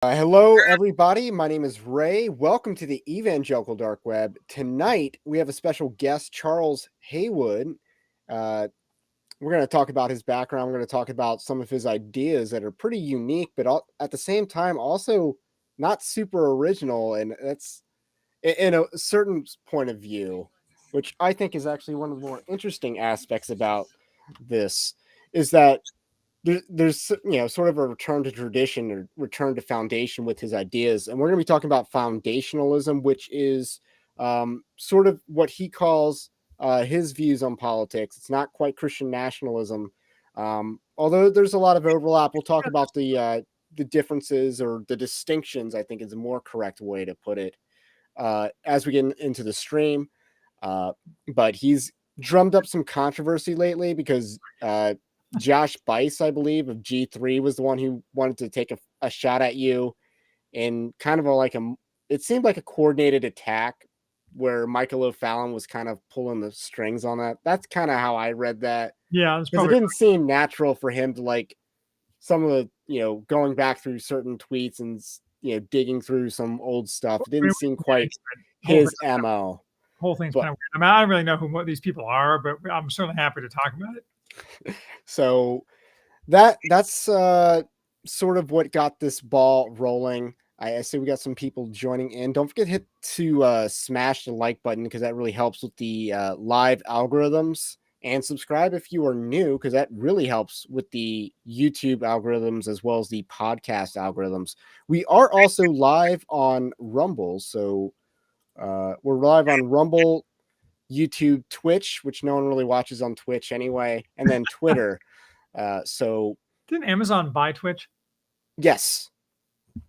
Hello, everybody. My name is Ray. Welcome to the Evangelical Dark Web. Tonight, we have a special guest, Charles Haywood. We're going to talk about his background. We're going to talk about some of his ideas that are pretty unique, but at the same time, also not super original. And that's in a certain point of view, which I think is actually one of the more interesting aspects about this, is that there's sort of a return to tradition or return to foundation with his ideas, and we're going to be talking about foundationalism, which is sort of what he calls his views on politics. It's not quite Christian nationalism, although there's a lot of overlap. We'll talk about the differences or the distinctions, I think is a more correct way to put it, as we get into the stream. But he's drummed up some controversy lately because Josh Bice, I believe, of G3 was the one who wanted to take a shot at you in kind of it seemed like a coordinated attack where Michael O'Fallon was kind of pulling the strings on that. That's kind of how I read that. Yeah, it's because it didn't seem natural for him to, like, some of the, going back through certain tweets and, digging through some old stuff. It didn't seem quite his MO. Whole thing's kind of weird. I mean, I don't really know what these people are, but I'm certainly happy to talk about it. So that's sort of what got this ball rolling. I see we got some people joining in. Don't forget to smash the like button, because that really helps with the live algorithms, and subscribe if you are new, because that really helps with the YouTube algorithms as well as the podcast algorithms. We are also live on Rumble, so we're live on Rumble, YouTube, Twitch, which no one really watches on Twitch anyway, and then Twitter. So didn't Amazon buy Twitch? Yes.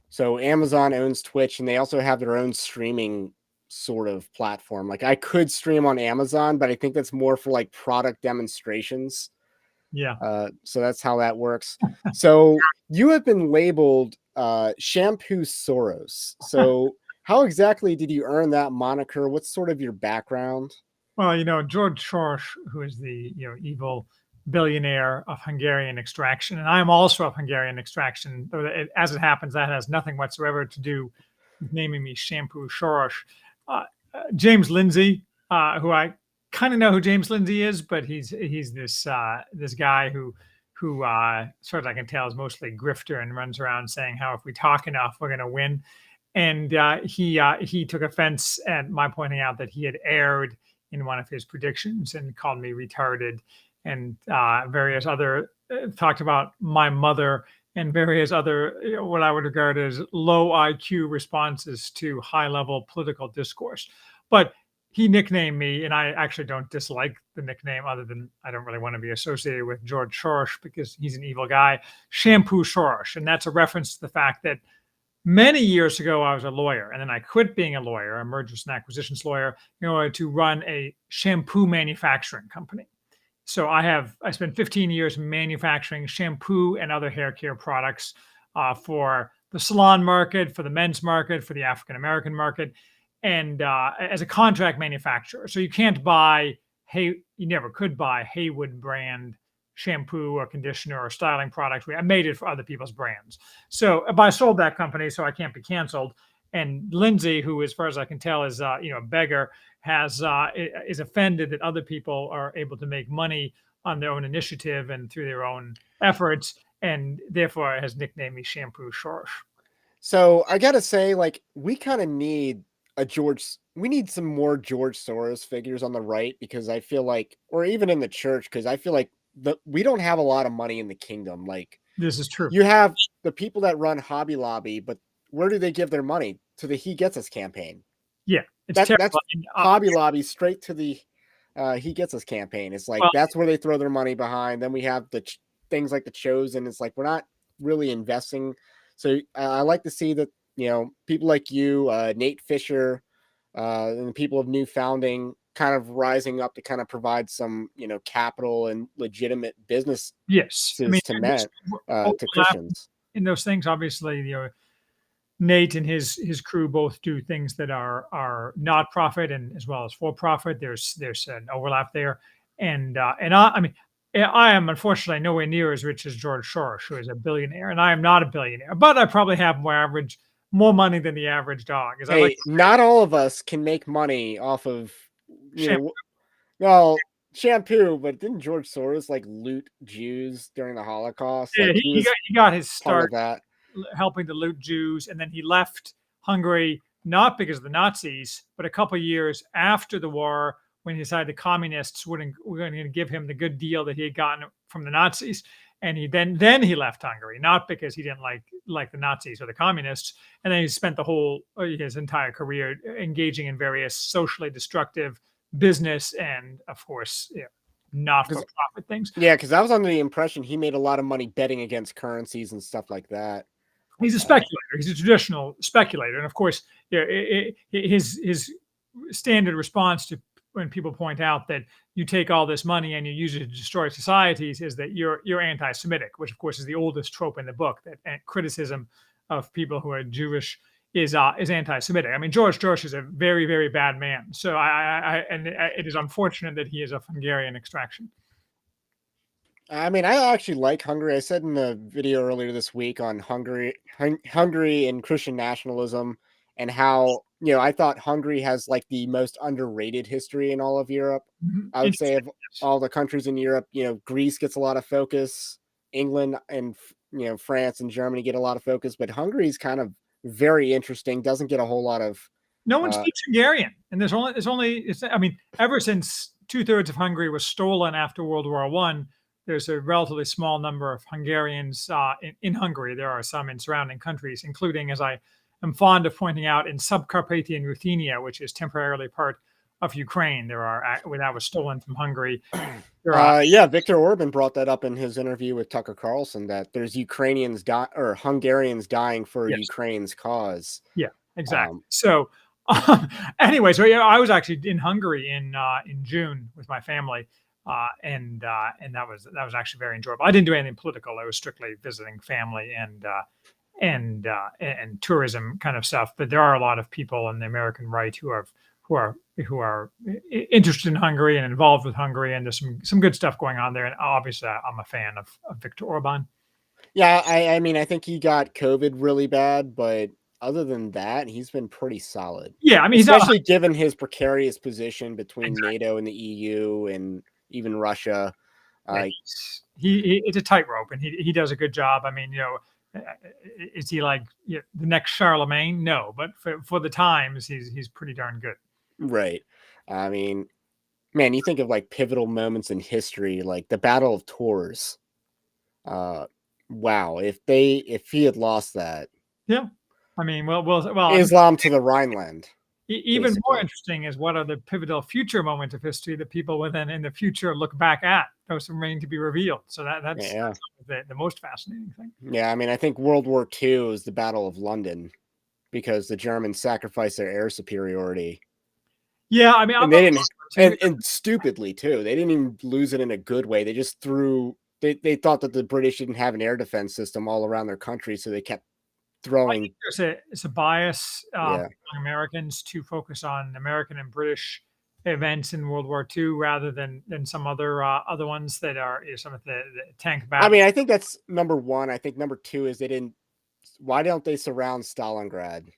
So Amazon owns Twitch, and they also have their own streaming sort of platform. Like, I could stream on Amazon, but I think that's more for like product demonstrations. Yeah. So that's how that works. So you have been labeled Shampoo Soros. So how exactly did you earn that moniker? What's sort of your background? Well, George Soros, who is the evil billionaire of Hungarian extraction, and I'm also of Hungarian extraction. As it happens, that has nothing whatsoever to do with naming me Shampoo Shorosh. James Lindsay, who I kind of know who James Lindsay is, but he's this guy who as far as I can tell, is mostly grifter and runs around saying how if we talk enough, we're going to win. And he took offense at my pointing out that he had erred in one of his predictions and called me retarded, and various other talked about my mother and various other what I would regard as low IQ responses to high level political discourse. But he nicknamed me, and I actually don't dislike the nickname, other than I don't really want to be associated with George Soros because he's an evil guy, Shampoo Shorosh. And that's a reference to the fact that many years ago, I was a lawyer, and then I quit being a lawyer, a mergers and acquisitions lawyer, in order to run a shampoo manufacturing company. So I spent 15 years manufacturing shampoo and other hair care products for the salon market, for the men's market, for the African-American market, and as a contract manufacturer. So you never could buy Haywood brand shampoo or conditioner or styling products. I made it for other people's brands. So, but I sold that company, so I can't be canceled. And Lindsay, who, as far as I can tell, is a beggar, is offended that other people are able to make money on their own initiative and through their own efforts, and therefore has nicknamed me Shampoo Shorosh. So I gotta say, like, we kind of need we need some more George Soros figures on the right, because I feel like, or even in the church, because I feel like we don't have a lot of money in the kingdom. Like, this is true. You have the people that run Hobby Lobby, but where do they give their money? To the He Gets Us campaign. Yeah, it's terrible. That's Hobby Lobby straight to the He Gets Us campaign. It's like, that's where they throw their money behind. Then we have the things like The Chosen. It's like, we're not really investing. So I like to see that, people like you, Nate Fisher, and the people of New Founding kind of rising up to kind of provide some, capital and legitimate business to Christians. In those things, obviously, Nate and his crew both do things that are not profit and as well as for profit. There's an overlap there, and I mean, I am unfortunately nowhere near as rich as George Soros, who is a billionaire, and I am not a billionaire, but I probably have more money than the average dog, as I like Hey, to say. not all of us can make money off of, you Shampoo. know, well, shampoo, but didn't George Soros like loot Jews during the Holocaust? Yeah, Like he was he got his part start of that. helping to loot Jews, and then he left Hungary not because of the Nazis, but a couple of years after the war when he decided the communists were going to give him the good deal that he had gotten from the Nazis, and then he left Hungary not because he didn't like the Nazis or the communists, and then he spent the whole his entire career engaging in various socially destructive business and of course not for Because profit things. yeah, because I was under the impression he made a lot of money betting against currencies and stuff like that. He's a Uh, speculator. He's a traditional speculator, and of course, yeah, his standard response to when people point out that you take all this money and you use it to destroy societies is that you're anti-Semitic, which of course is the oldest trope in the book. That criticism of people who are Jewish is anti-Semitic. I mean, George is a very bad man. So it is unfortunate that he is of Hungarian extraction. I mean, I actually like Hungary. I said in the video earlier this week on Hungary and Christian nationalism, and how I thought Hungary has like the most underrated history in all of Europe. Mhm. I would say Interesting. of all the countries in Europe, Greece gets a lot of focus, England and France and Germany get a lot of focus, but Hungary is kind of very interesting. Doesn't get a whole lot of. No one uh, speaks Hungarian, and I mean, ever since two-thirds of Hungary was stolen after World War One, there's a relatively small number of Hungarians in Hungary. There are some in surrounding countries, including, as I am fond of pointing out, in Subcarpathian Ruthenia, which is temporarily part of Ukraine. Where that was stolen from Hungary. There are Yeah, Victor Orban brought that up in his interview with Tucker Carlson that there's or Hungarians dying for yes, Ukraine's cause. yeah, exactly. Um, So, anyway, so yeah, I was actually in Hungary in June with my family, and that was actually very enjoyable. I didn't do anything political. I was strictly visiting family and tourism kind of stuff. But there are a lot of people on the American right who are interested in Hungary and involved with Hungary, and there's some good stuff going on there. And obviously, I'm a fan of Viktor Orban. yeah, I mean, I think he got COVID really bad, but other than that, he's been pretty solid, Yeah, I mean, he's not especially given his precarious position between exactly. NATO and the EU and even Russia. Yeah, Uh, it's a tightrope, and he does a good job. I mean, is he like the next Charlemagne? No, but for the times, he's pretty darn good. right. I mean, man, you think of like pivotal moments in history, like the Battle of Tours. Uh, wow, if he had lost that, Yeah, I mean, well. I mean, Islam to the Rhineland, even more basically. interesting is what are the pivotal future moments of history that people will then in the future look back at. Those remain to be revealed. So Yeah, that's the most fascinating thing. yeah. I mean, I think World War II is the Battle of London because the Germans sacrificed their air superiority, Yeah, I mean, and I'm they not didn't, too. and stupidly too. They didn't even lose it in a good way. They just threw. They thought that the British didn't have an air defense system all around their country, so they kept I think throwing. it's a bias Yeah, among Americans to focus on American and British events in World War II rather than some other ones that are some of the tank I battle. mean, I think that's number one. I think number two is they didn't. Why don't they surround Stalingrad?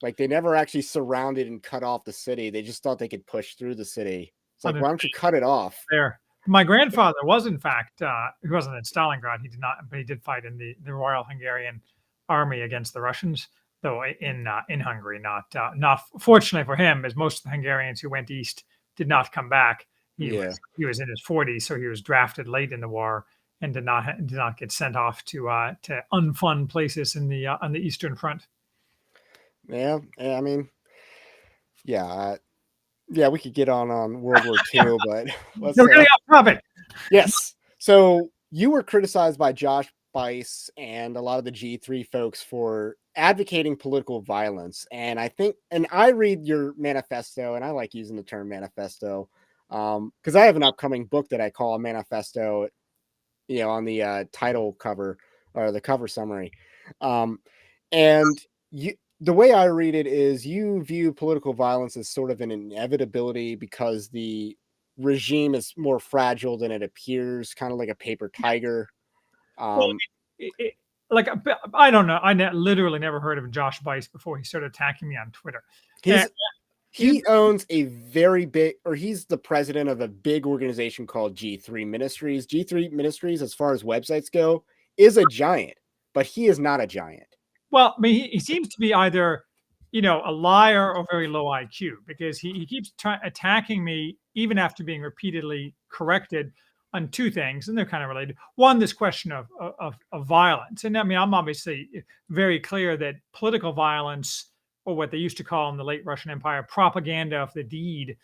Like they never actually surrounded and cut off the city. They just thought they could push through the city. It's like, why don't you cut it off? There. My grandfather was, in fact, he wasn't in Stalingrad. He did not, but he did fight in the Royal Hungarian Army against the Russians, though in Hungary. Not fortunately for him, as most of the Hungarians who went east did not come back. Yeah. He was in his 40s, so he was drafted late in the war and did not get sent off to unfun places in the on the Eastern Front. Yeah. I mean, yeah. Yeah, we could get on World War Yeah, II, but so let's we're getting off topic. yes. So you were criticized by Josh Bice and a lot of the G3 folks for advocating political violence. And I read your manifesto, and I like using the term manifesto because I have an upcoming book that I call a manifesto, on the title cover or the cover summary. Um, and the way I read it is you view political violence as sort of an inevitability because regime is more fragile than it appears, kind of like a paper tiger. Well, Um, like I don't know. Literally never heard of Josh Bice before he started attacking me on Twitter. And he owns a very big, or he's the president of a big organization called G3 Ministries. G3 Ministries, as far as websites go, is a giant, but he is not a giant. Well, I mean, he seems to be either, a liar or very low IQ, because he keeps attacking me even after being repeatedly corrected on two things, and they're kind of related. One, this question of violence, and I mean, I'm obviously very clear that political violence, or what they used to call in the late Russian Empire, propaganda of the deed.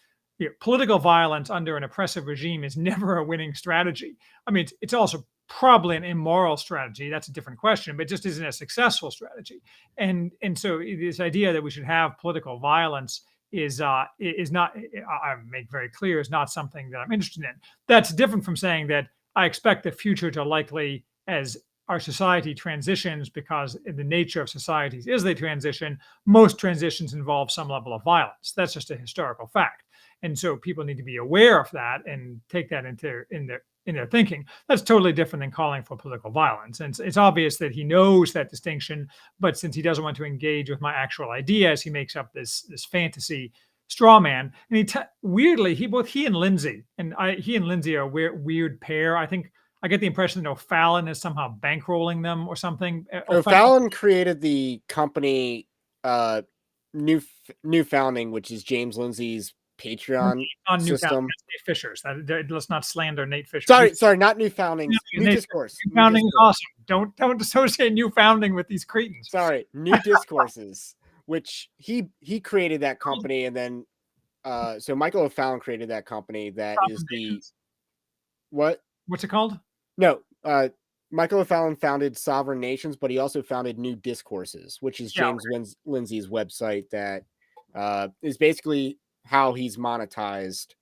Political violence under an oppressive regime is never a winning strategy. I mean, it's also probably an immoral strategy. That's a different question, but it just isn't a successful strategy. And so this idea that we should have political violence is not, I make very clear, is not something that I'm interested in. That's different from saying that I expect the future to likely, as our society transitions, because the nature of societies is they transition, most transitions involve some level of violence. That's just a historical fact. And so people need to be aware of that and take that in their thinking. That's totally different than calling for political violence. And it's obvious that he knows that distinction, but since he doesn't want to engage with my actual ideas, he makes up this fantasy straw man. And weirdly, both he and Lindsay are a weird pair. I think I get the impression that O'Fallon is somehow bankrolling them or something. O'Fallon created the company New Founding, which is James Lindsay's Patreon on system. Nate Fisher's. Let's not slander Nate Fisher. Sorry, not New Founding. New Discourse. New Founding is awesome. Don't associate New Founding with these cretins. Sorry, New Discourses, which he created that company, and then so Michael O'Fallon created that company. That is the what? What's it called? No, Michael O'Fallon founded Sovereign Nations, but he also founded New Discourses, which is James Lindsay's website that is basically how he's monetized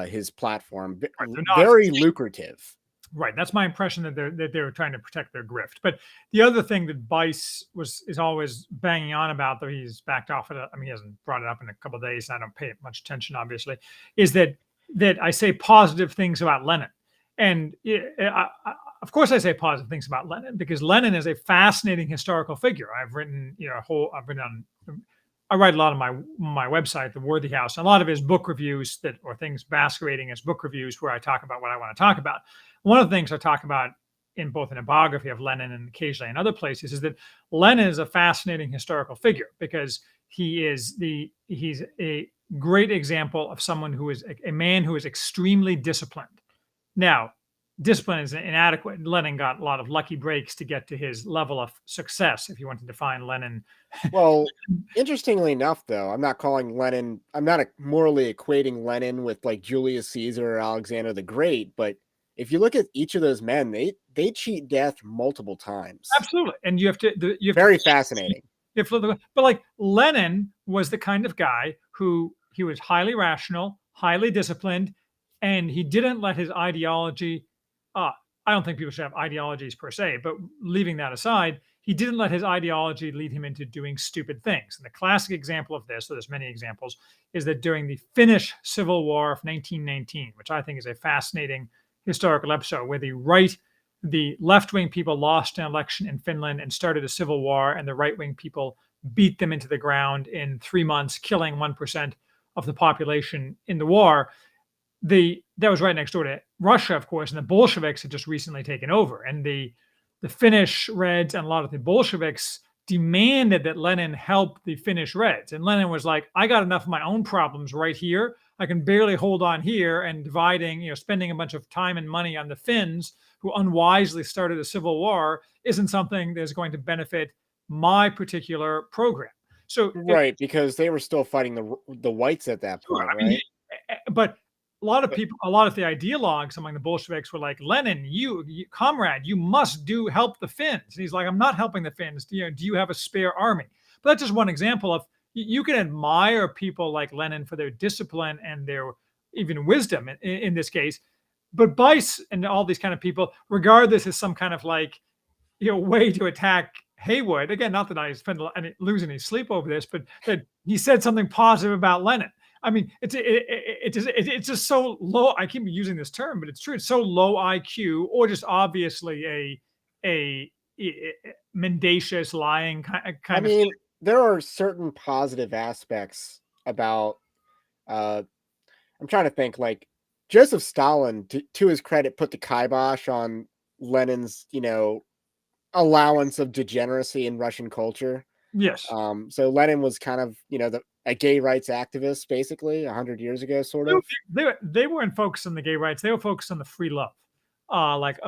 his platform. Right, very lucrative. Right. That's my impression, that they're trying to protect their grift. But the other thing that Bice is always banging on about, though he's backed off it, I mean, he hasn't brought it up in a couple of days, and I don't pay it much attention, obviously, is that I say positive things about Lenin. And of course, I say positive things about Lenin, because Lenin is a fascinating historical figure. I've written, I write a lot on my website, The Worthy House, and a lot of his book reviews or things masquerading as book reviews, where I talk about what I want to talk about. One of the things I talk about in both in a biography of Lenin and occasionally in other places is that Lenin is a fascinating historical figure, because he's a great example of someone who is a man who is extremely disciplined. Now, discipline is inadequate. Lenin got a lot of lucky breaks to get to his level of success, if you want to define Lenin. Well, interestingly enough, though, I'm not morally equating Lenin with like Julius Caesar or Alexander the Great, but if you look at each of those men, they cheat death multiple times. Absolutely. And you have to very fascinating. But like Lenin was the kind of guy who he was highly rational, highly disciplined, and he didn't let his ideology, I don't think people should have ideologies per se, but leaving that aside, he didn't let his ideology lead him into doing stupid things. And the classic example of this, so there's many examples, is that during the Finnish Civil War of 1919, which I think is a fascinating historical episode, where the left-wing people lost an election in Finland and started a civil war, and the right-wing people beat them into the ground in 3 months, killing 1% of the population in the war. That was right next door to Russia, of course, and the Bolsheviks had just recently taken over. And the Finnish Reds and a lot of the Bolsheviks demanded that Lenin help the Finnish Reds. And Lenin was like, I got enough of my own problems right here. I can barely hold on here, and spending a bunch of time and money on the Finns, who unwisely started a civil war, isn't something that's going to benefit my particular program. So right, because they were still fighting the whites at that point, right? But a lot of the ideologues among the Bolsheviks were like, Lenin, you comrade, you must help the Finns. And he's like, I'm not helping the Finns. Do you have a spare army? But that's just one example of, you can admire people like Lenin for their discipline and their even wisdom in this case. But Bice and all these kind of people regard this as some kind of way to attack Haywood. Again, not that I spend losing any sleep over this, but that he said something positive about Lenin. I mean, it's just so low. I keep using this term, but it's true. It's so low IQ, or just obviously a mendacious, lying I kind of. mean, there are certain positive aspects about. I'm trying to think. Like Joseph Stalin, to his credit, put the kibosh on Lenin's, allowance of degeneracy in Russian culture. Yes, So Lenin was kind of, a gay rights activist, basically 100 years ago, sort of. they weren't focused on the gay rights. They were focused on the free love, like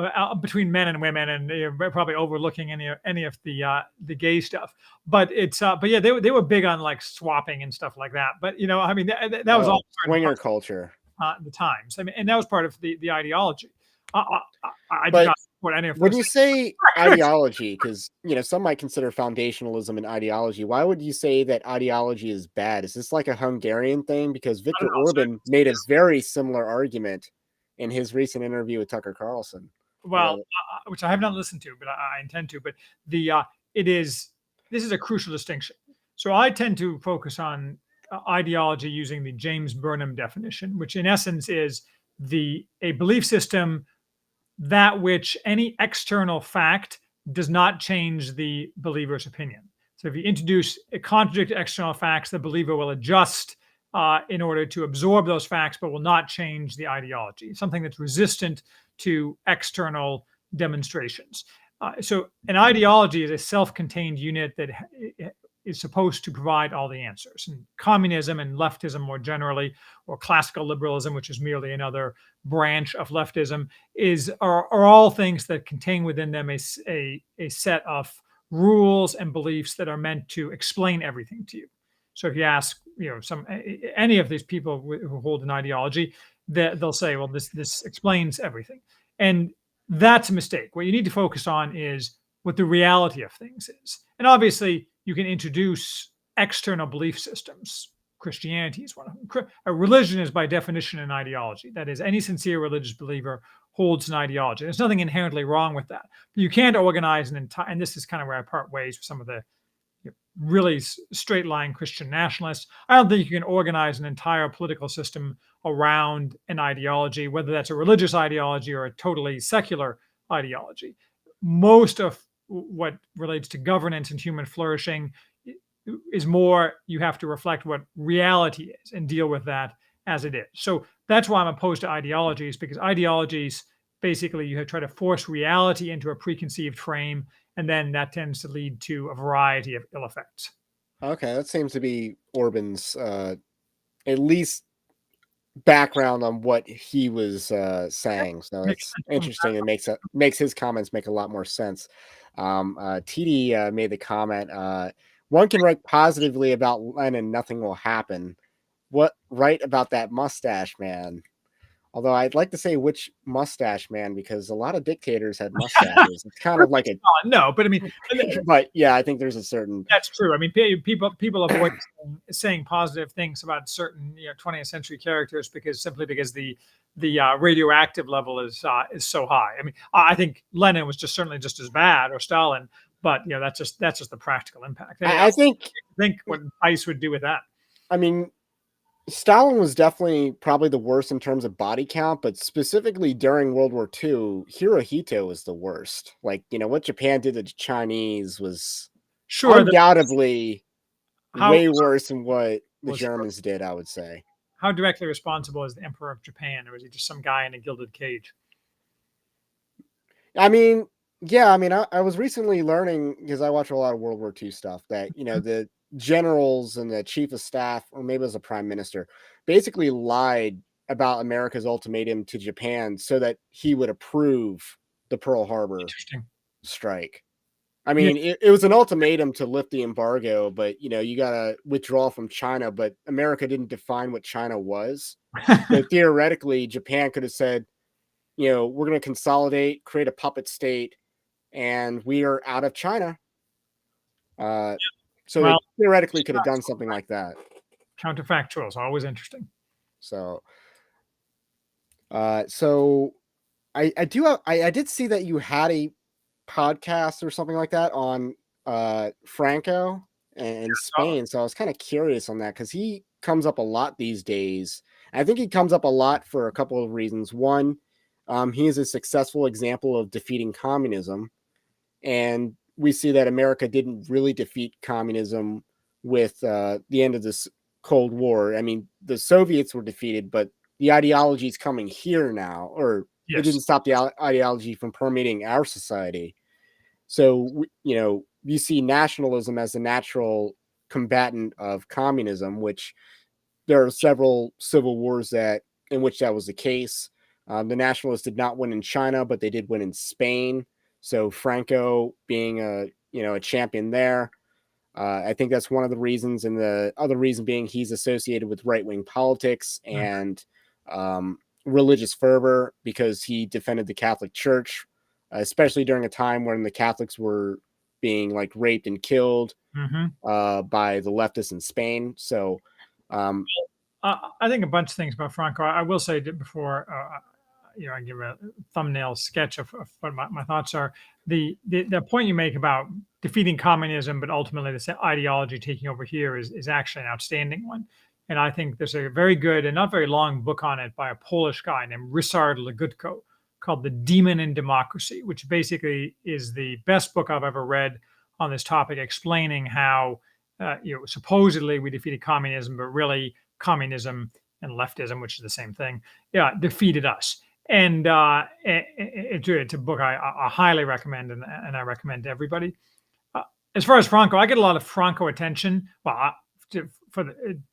between men and women, and probably overlooking any of the gay stuff. But yeah, they were big on like swapping and stuff like that. But I mean, that was all Oh, part and swinger parcel culture. the times. I mean, and that was part of the ideology. I do But not support any of when those you say things. ideology, because some might consider foundationalism an ideology, why would you say that ideology is bad? Is this like a Hungarian thing? Because I don't Viktor know. So, Orban made a very similar argument in his recent interview with Tucker Carlson. well, which I have not listened to, but I intend to. But the it is this is a crucial distinction. So I tend to focus on ideology using the James Burnham definition, which in essence is the a belief system that which any external fact does not change the believer's opinion. So if you introduce a contradict external facts, the believer will adjust in order to absorb those facts, but will not change the ideology. Something that's resistant to external demonstrations. So an ideology is a self-contained unit that is supposed to provide all the answers. And communism and leftism more generally, or classical liberalism, which is merely another branch of leftism, are all things that contain within them a set of rules and beliefs that are meant to explain everything to you. So if you ask, any of these people who hold an ideology, they'll say, well, this explains everything. And that's a mistake. What you need to focus on is what the reality of things is. And obviously, you can introduce external belief systems. Christianity is one of them. A religion is by definition an ideology. That is, any sincere religious believer holds an ideology. There's nothing inherently wrong with that. But you can't organize an entire, and this is kind of where I part ways with some of the really straight line Christian nationalists. I don't think you can organize an entire political system around an ideology, whether that's a religious ideology or a totally secular ideology. Most of what relates to governance and human flourishing is more you have to reflect what reality is and deal with that as it is. So that's why I'm opposed to ideologies, because ideologies basically you try to force reality into a preconceived frame, and then that tends to lead to a variety of ill effects. Okay, that seems to be Orban's at least background on what he was saying. So Makes that's sense from interesting. It makes his comments make a lot more sense. TD made the comment. One can write positively about Lenin, nothing will happen. What right about that mustache man? Although I'd like to say which mustache man, because a lot of dictators had mustaches. It's kind of like a no, but I mean, but yeah, I think there's a certain that's true. I mean, people avoid saying positive things about certain 20th century characters because the radioactive level is so high. I mean, I think Lenin was certainly just as bad, or Stalin, but that's just the practical impact. I think what ICE would do with that. I mean, Stalin was definitely probably the worst in terms of body count, but specifically during World War II, Hirohito was the worst. Like, what Japan did to the Chinese was Sure, undoubtedly how way worse than what the was Germans did, I would say. how directly responsible is the Emperor of Japan, or was he just some guy in a gilded cage? I mean, yeah, I was recently learning, because I watch a lot of World War II stuff, that, the generals and the chief of staff, or maybe it was a prime minister, basically lied about America's ultimatum to Japan so that he would approve the Pearl Harbor Interesting. strike. I Yeah. mean, it was an ultimatum to lift the embargo, but, you got to withdraw from China, but America didn't define what China was. So theoretically, Japan could have said, we're going to consolidate, create a puppet state, and we are out of China. So they Well, theoretically could have done something like that. counterfactuals, always interesting. So, so I do have, I did see that you had a podcast or something like that on Franco in Spain. So I was kind of curious on that, because he comes up a lot these days. I think he comes up a lot for a couple of reasons. One, he is a successful example of defeating communism, and we see that America didn't really defeat communism with the end of this Cold War. I mean, the Soviets were defeated, but the ideology is coming here now, or it Yes. didn't stop the ideology from permeating our society. So, you see nationalism as a natural combatant of communism, which there are several civil wars in which that was the case. The nationalists did not win in China, but they did win in Spain. So Franco being a champion there. I think that's one of the reasons, and the other reason being he's associated with right wing politics Mm. and religious fervor because he defended the Catholic Church, especially during a time when the Catholics were being like raped and killed Mm-hmm. by the leftists in Spain. So, um, I think a bunch of things about Franco. I will say that before I give a thumbnail sketch of what my thoughts are. The point you make about defeating communism, but ultimately this ideology taking over here is actually an outstanding one. And I think there's a very good and not very long book on it by a Polish guy named Ryszard Legutko called The Demon in Democracy, which basically is the best book I've ever read on this topic, explaining how supposedly we defeated communism, but really communism and leftism, which is the same thing, yeah, defeated us. And it's a book I highly recommend, and I recommend to everybody. As far as Franco, I get a lot of Franco attention. Well, to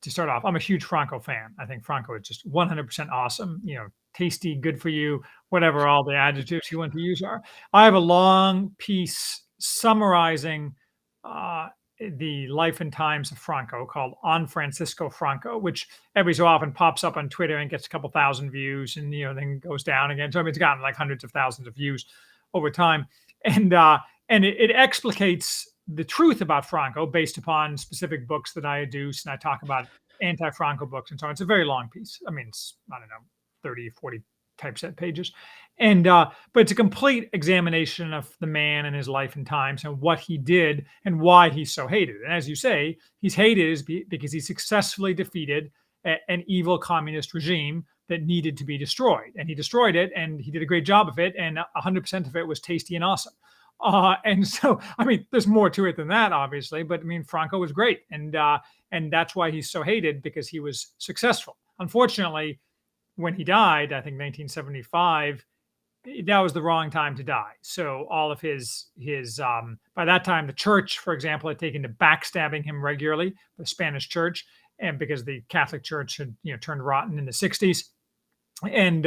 start off, I'm a huge Franco fan. I think Franco is just 100% awesome. Tasty, good for you, whatever all the adjectives you want to use are. I have a long piece summarizing the life and times of Franco called On Francisco Franco, which every so often pops up on Twitter and gets a couple thousand views and then goes down again. So I mean, it's gotten like hundreds of thousands of views over time. And it explicates the truth about Franco based upon specific books that I adduce, and I talk about anti-Franco books and so on. It's a very long piece. I mean, it's, I don't know, 30, 40 typeset pages. And but it's a complete examination of the man and his life and times and what he did and why he's so hated. And as you say, he's hated because he successfully defeated an evil communist regime that needed to be destroyed. And he destroyed it, and he did a great job of it, and 100% of it was tasty and awesome. And so, I mean, there's more to it than that, obviously, but I mean, Franco was great. And that's why he's so hated, because he was successful. Unfortunately, when he died, I think 1975, that was the wrong time to die. So all of his by that time, the church, for example, had taken to backstabbing him regularly, the Spanish church, and because the Catholic Church had turned rotten in the 60s. And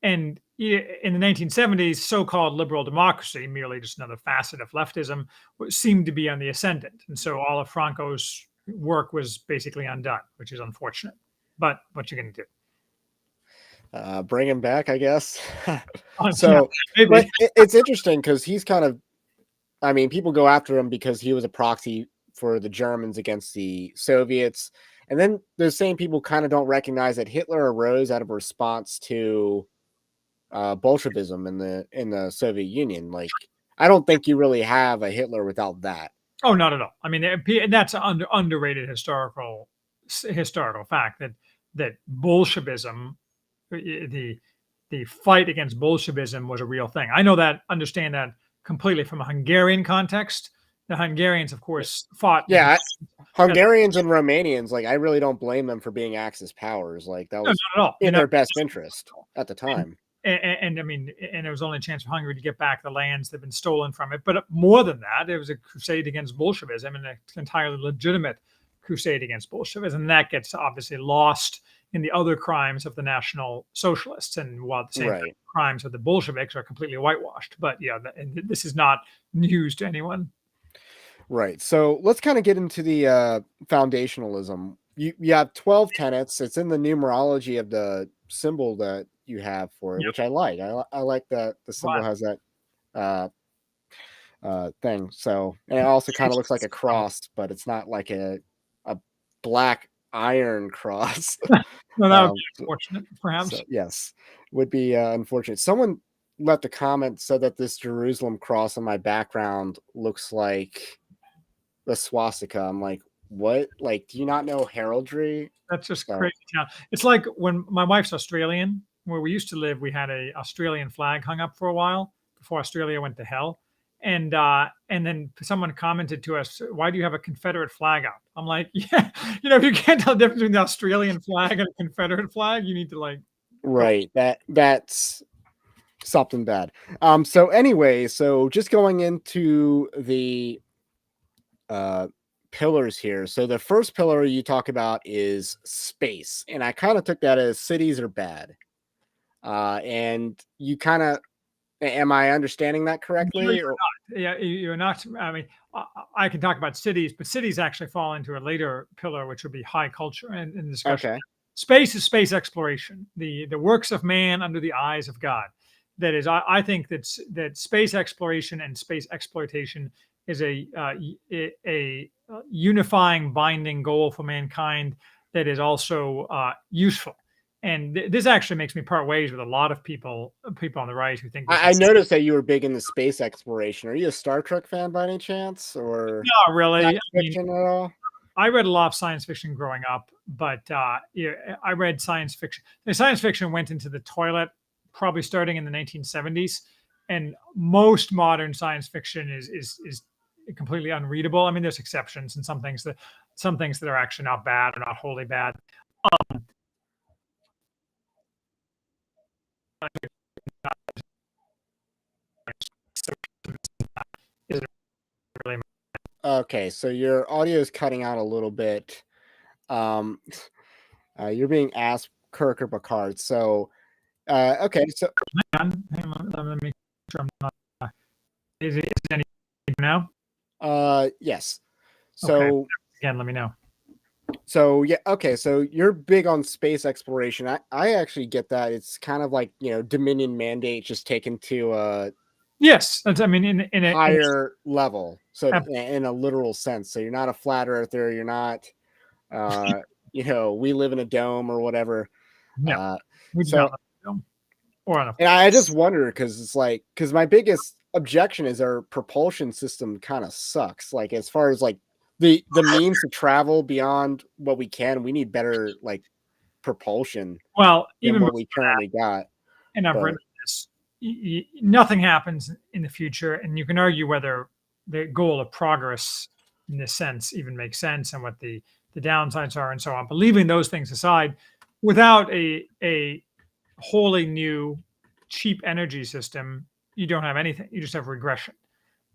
in the 1970s, so-called liberal democracy, merely just another facet of leftism, seemed to be on the ascendant. And so all of Franco's work was basically undone, which is unfortunate. But what you going to do? Bring him back, I guess. Yeah, maybe. It's interesting because he's kind of, I mean, people go after him because he was a proxy for the Germans against the Soviets. And then those same people kind of don't recognize that Hitler arose out of a response to Bolshevism in the Soviet Union. Like, I don't think you really have a Hitler without that. Oh, not at all. I mean, that's an underrated historical fact that Bolshevism, the fight against Bolshevism, was a real thing. I understand that completely from a Hungarian context. The Hungarians, of course, fought. Yeah, Hungarians and Romanians, like, I really don't blame them for being Axis powers. Like, that was not at all. in their best interest at the time. And I mean, and there was only a chance for Hungary to get back the lands that had been stolen from it. But more than that, it was a crusade against Bolshevism, and an entirely legitimate crusade against Bolshevism. And that gets obviously lost in the other crimes of the National Socialists. And while the same crimes of the Bolsheviks are completely whitewashed. But yeah, this is not news to anyone. Right. So let's kind of get into the foundationalism. You have 12 tenets. It's in the numerology of the symbol that you have for it, which I like. I like that the symbol has that thing. So, and it also kind of looks like a cross, but it's not like a black iron cross. No, that would be unfortunate, perhaps. So, yes, would be unfortunate. Someone left a comment, said that this Jerusalem cross in my background looks like the swastika. I'm like, What? Like, do you not know heraldry? That's just So, crazy town. It's like when my wife's Australian, where we used to live, we had a Australian flag hung up for a while before Australia went to hell. And then someone commented to us, "Why do you have a Confederate flag out?" I'm like, "Yeah, if you can't tell the difference between the Australian flag and a Confederate flag, you need to like go." right. That's something bad. So anyway, so just going into the uh pillars here. So the first pillar you talk about is space. And I kind of took that as cities are bad. And you kind of am I understanding that No, correctly? Or you're not. Yeah, you're not. I mean, I can talk about cities, but cities actually fall into a later pillar, which would be high culture and discussion. okay. Space is space exploration, the works of man under the eyes of God. That is, I think that space exploration and space exploitation is a unifying, binding goal for mankind that is also useful. And this actually makes me part ways with a lot of people on the right who think this I is noticed that you were big into space exploration. Are you a Star Trek fan by any chance, or not really. I science mean, fiction at all? I read a lot of science fiction growing up, but yeah, I read science fiction. The science fiction went into the toilet probably starting in the 1970s, and most modern science fiction is completely unreadable. I mean, there's exceptions and some things that are actually not bad or not wholly bad. Isn't really. Okay, so your audio is cutting out a little bit. Um, you're being asked Kirk or Picard. So, okay, so Hang on, let me make sure I'm not. Is it any now? yes. Okay. So Again, let me know. so yeah, okay, so you're big on space exploration. I actually get that. It's kind of like, Dominion mandate just taken to a Yes, that's. I mean, in higher level. So a, in a literal sense. So you're not a flat earther, you're not uh, we live in a dome or whatever. no, Uh we do so not live in a dome or on a. and I just wonder because it's like because my biggest objection is our propulsion system kind of sucks. Like as far as like the means to travel beyond what we can, we need better like propulsion Well, than even what before we that, currently got. and I've But written this. Nothing happens in the future, and you can argue whether the goal of progress, in this sense, even makes sense, and what the downsides are, and so on. But leaving those things aside, without a wholly new, cheap energy system, you don't have anything. You just have regression.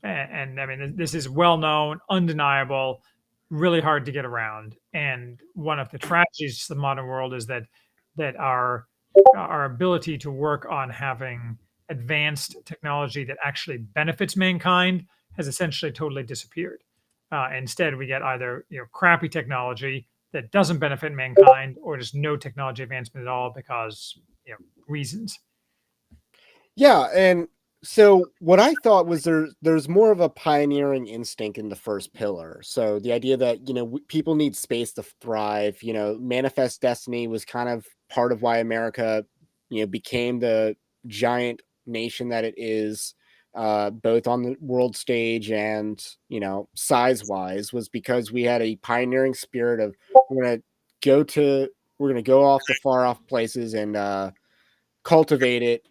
And I mean, this is well known, undeniable, really hard to get around. And one of the tragedies of the modern world is that our ability to work on having advanced technology that actually benefits mankind has essentially totally disappeared. Instead, we get either crappy technology that doesn't benefit mankind, or just no technology advancement at all because reasons. yeah, and so what I thought was there's more of a pioneering instinct in the first pillar. So the idea that people need space to thrive. Manifest Destiny was kind of part of why America became the giant nation that it is, both on the world stage and size wise, was because we had a pioneering spirit of we're gonna go to we're gonna go off to far off places and cultivate it.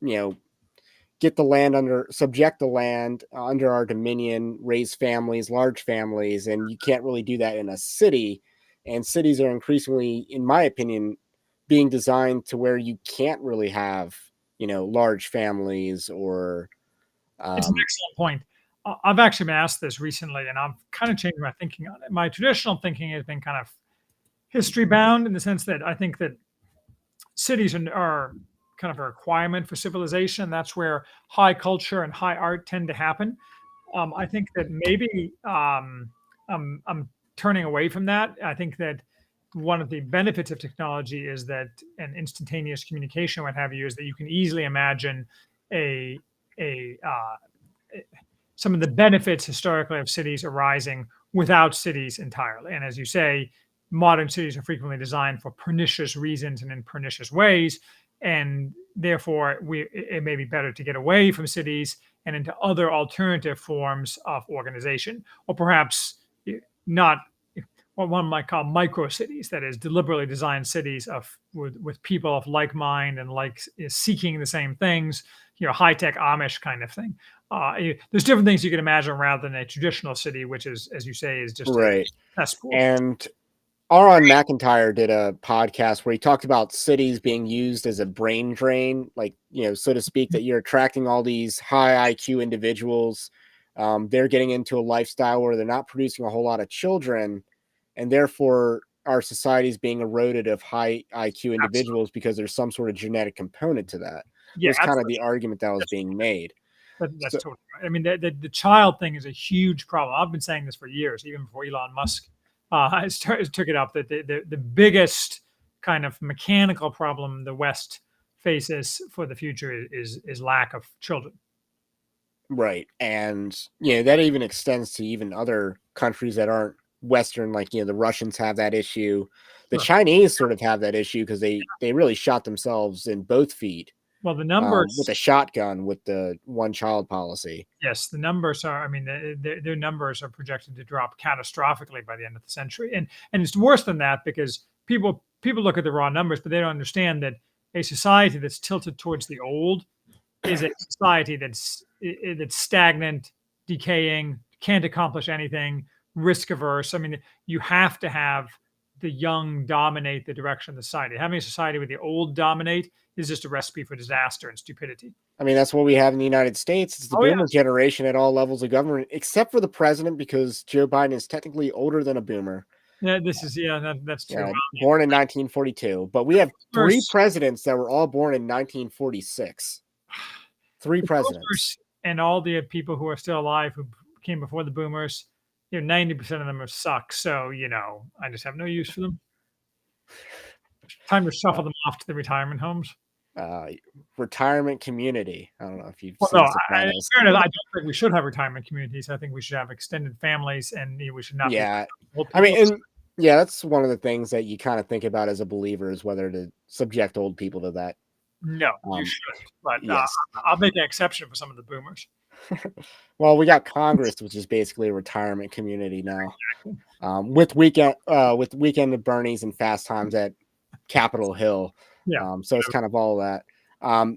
You know, get the land subject the land under our dominion, raise families, large families, and you can't really do that in a city. And cities are increasingly, in my opinion, being designed to where you can't really have, large families or, It's an um, excellent point. I've actually been asked this recently, and I've kind of changed my thinking on it. My traditional thinking has been kind of history bound in the sense that I think that cities are kind of a requirement for civilization. That's where high culture and high art tend to happen. I think that maybe I'm turning away from that. I think that one of the benefits of technology is that an instantaneous communication, what have you, is that you can easily imagine a a some of the benefits historically of cities arising without cities entirely. And as you say, modern cities are frequently designed for pernicious reasons and in pernicious ways. And therefore, it may be better to get away from cities and into other alternative forms of organization, or perhaps not what one might call micro cities, that is deliberately designed cities with people of like mind and like seeking the same things, high tech Amish kind of thing. There's different things you can imagine rather than a traditional city, which is, as you say, is just a Right. cesspool. And Aaron McIntyre did a podcast where he talked about cities being used as a brain drain, like, so to speak, that you're attracting all these high IQ individuals. They're getting into a lifestyle where they're not producing a whole lot of children, and therefore our society is being eroded of high IQ individuals because there's some sort of genetic component to that. Yeah, Was kind of the argument that was being made. that's So, totally right. I mean, the child thing is a huge problem. I've been saying this for years, even before Elon Musk took it up. That the biggest kind of mechanical problem the West faces for the future is lack of children. right. And, that even extends to even other countries that aren't Western, like, the Russians have that issue. The Sure. Chinese sort of have that issue because they really shot themselves in both feet Well, the with numbers, a shotgun with the one child policy. yes, the numbers are. I mean, their numbers are projected to drop catastrophically by the end of the century, and it's worse than that because people look at the raw numbers, but they don't understand that a society that's tilted towards the old is a society that's stagnant, decaying, can't accomplish anything, risk averse. I mean, you have to have the young dominate the direction of the society. Having a society where the old dominate is just a recipe for disaster and stupidity. I mean, that's what we have in the United States. It's the Oh yeah, boomer generation at all levels of government, except for the president, because Joe Biden is technically older than a boomer. yeah. This is that's true. Born in 1942. But we have three Boomers, presidents that were all born in 1946. Three the presidents. boomers and all the people who are still alive who came before the boomers, 90% of them are suck. So I just have no use for them. Time to Uh, shuffle them off to the retirement homes. uh, Retirement community. I don't know if you've Well, seen no, in Sopranos. fairness, I don't think we should have retirement communities. I think we should have extended families, and we should not be Yeah. old I people. mean, and yeah, that's one of the things that you kind of think about as a believer is whether to subject old people to that. No, you shouldn't. But Yes. I'll make an exception for some of the boomers. Well, we got Congress, which is basically a retirement community now, with weekend of Bernie's and Fast Times at Capitol Hill. Yeah. So it's kind of all that.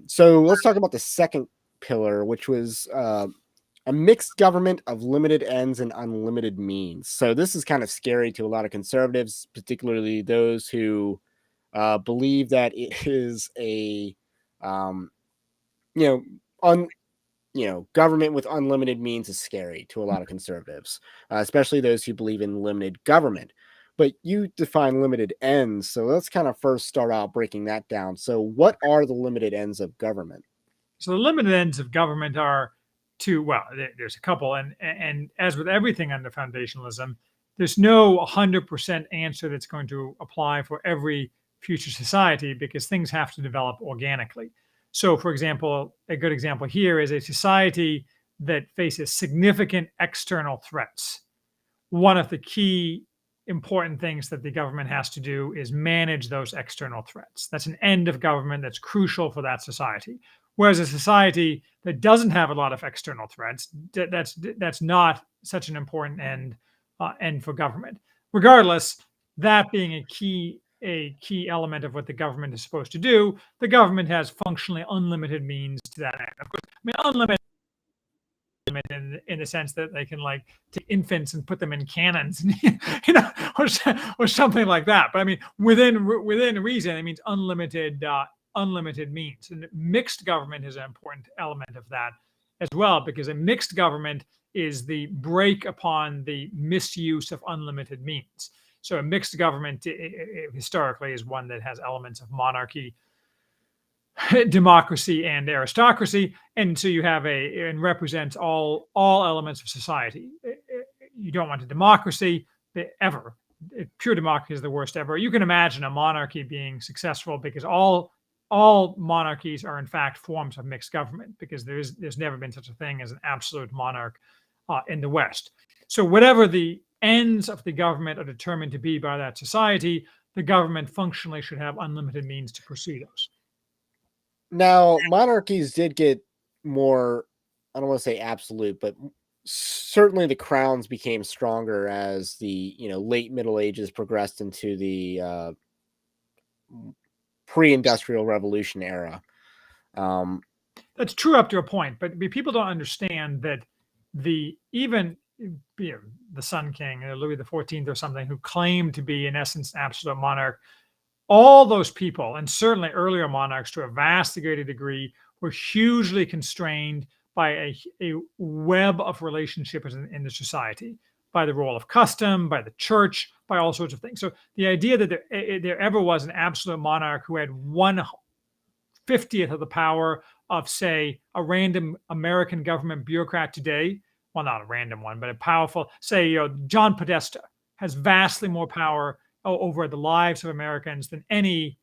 So let's talk about the second pillar, which was a mixed government of limited ends and unlimited means. So this is kind of scary to a lot of conservatives, particularly those who believe that it is a you know un government with unlimited means is scary to a lot of conservatives, especially those who believe in limited government. But you define limited ends. So let's kind of first start out breaking that down. So, what are the limited ends of government? So the limited ends of government are well, there's a couple, and as with everything under foundationalism, there's no 100% answer that's going to apply for every future society because things have to develop organically. So, for example, a good example here is a society that faces significant external threats. One of the key important things that the government has to do is manage those external threats. That's an end of government that's crucial for that society. Whereas a society that doesn't have a lot of external threats, that's not such an important end for government. Regardless, that being a key element of what the government is supposed to do, the government has functionally unlimited means to that end. Of course, I mean unlimited in the sense that they can like take infants and put them in cannons, or something like that. But I mean, within reason, it means unlimited means. And mixed government is an important element of that as well, because a mixed government is the break upon the misuse of unlimited means. So a mixed government historically is one that has elements of monarchy, democracy, and aristocracy, and so you have and represents all elements of society. You don't want a democracy ever. Pure democracy is the worst ever. You can imagine a monarchy being successful because all monarchies are in fact forms of mixed government, because there's never been such a thing as an absolute monarch in the West. So whatever the ends of the government are determined to be by that society, the government functionally should have unlimited means to pursue those. Now, monarchies did get more, I don't want to say absolute, but certainly the crowns became stronger as the late Middle Ages progressed into the pre-industrial revolution era. Um, That's true up to a point, but people don't understand that even the Sun King, Louis XIV or something, who claimed to be in essence an absolute monarch, all those people, and certainly earlier monarchs to a vastly greater degree, were hugely constrained by a web of relationships in the society, by the role of custom, by the church, by all sorts of things. So the idea that there ever was an absolute monarch who had 1/50th of the power of, say, a random American government bureaucrat today, well, not a random one, but a powerful, say, John Podesta has vastly more power over the lives of Americans than any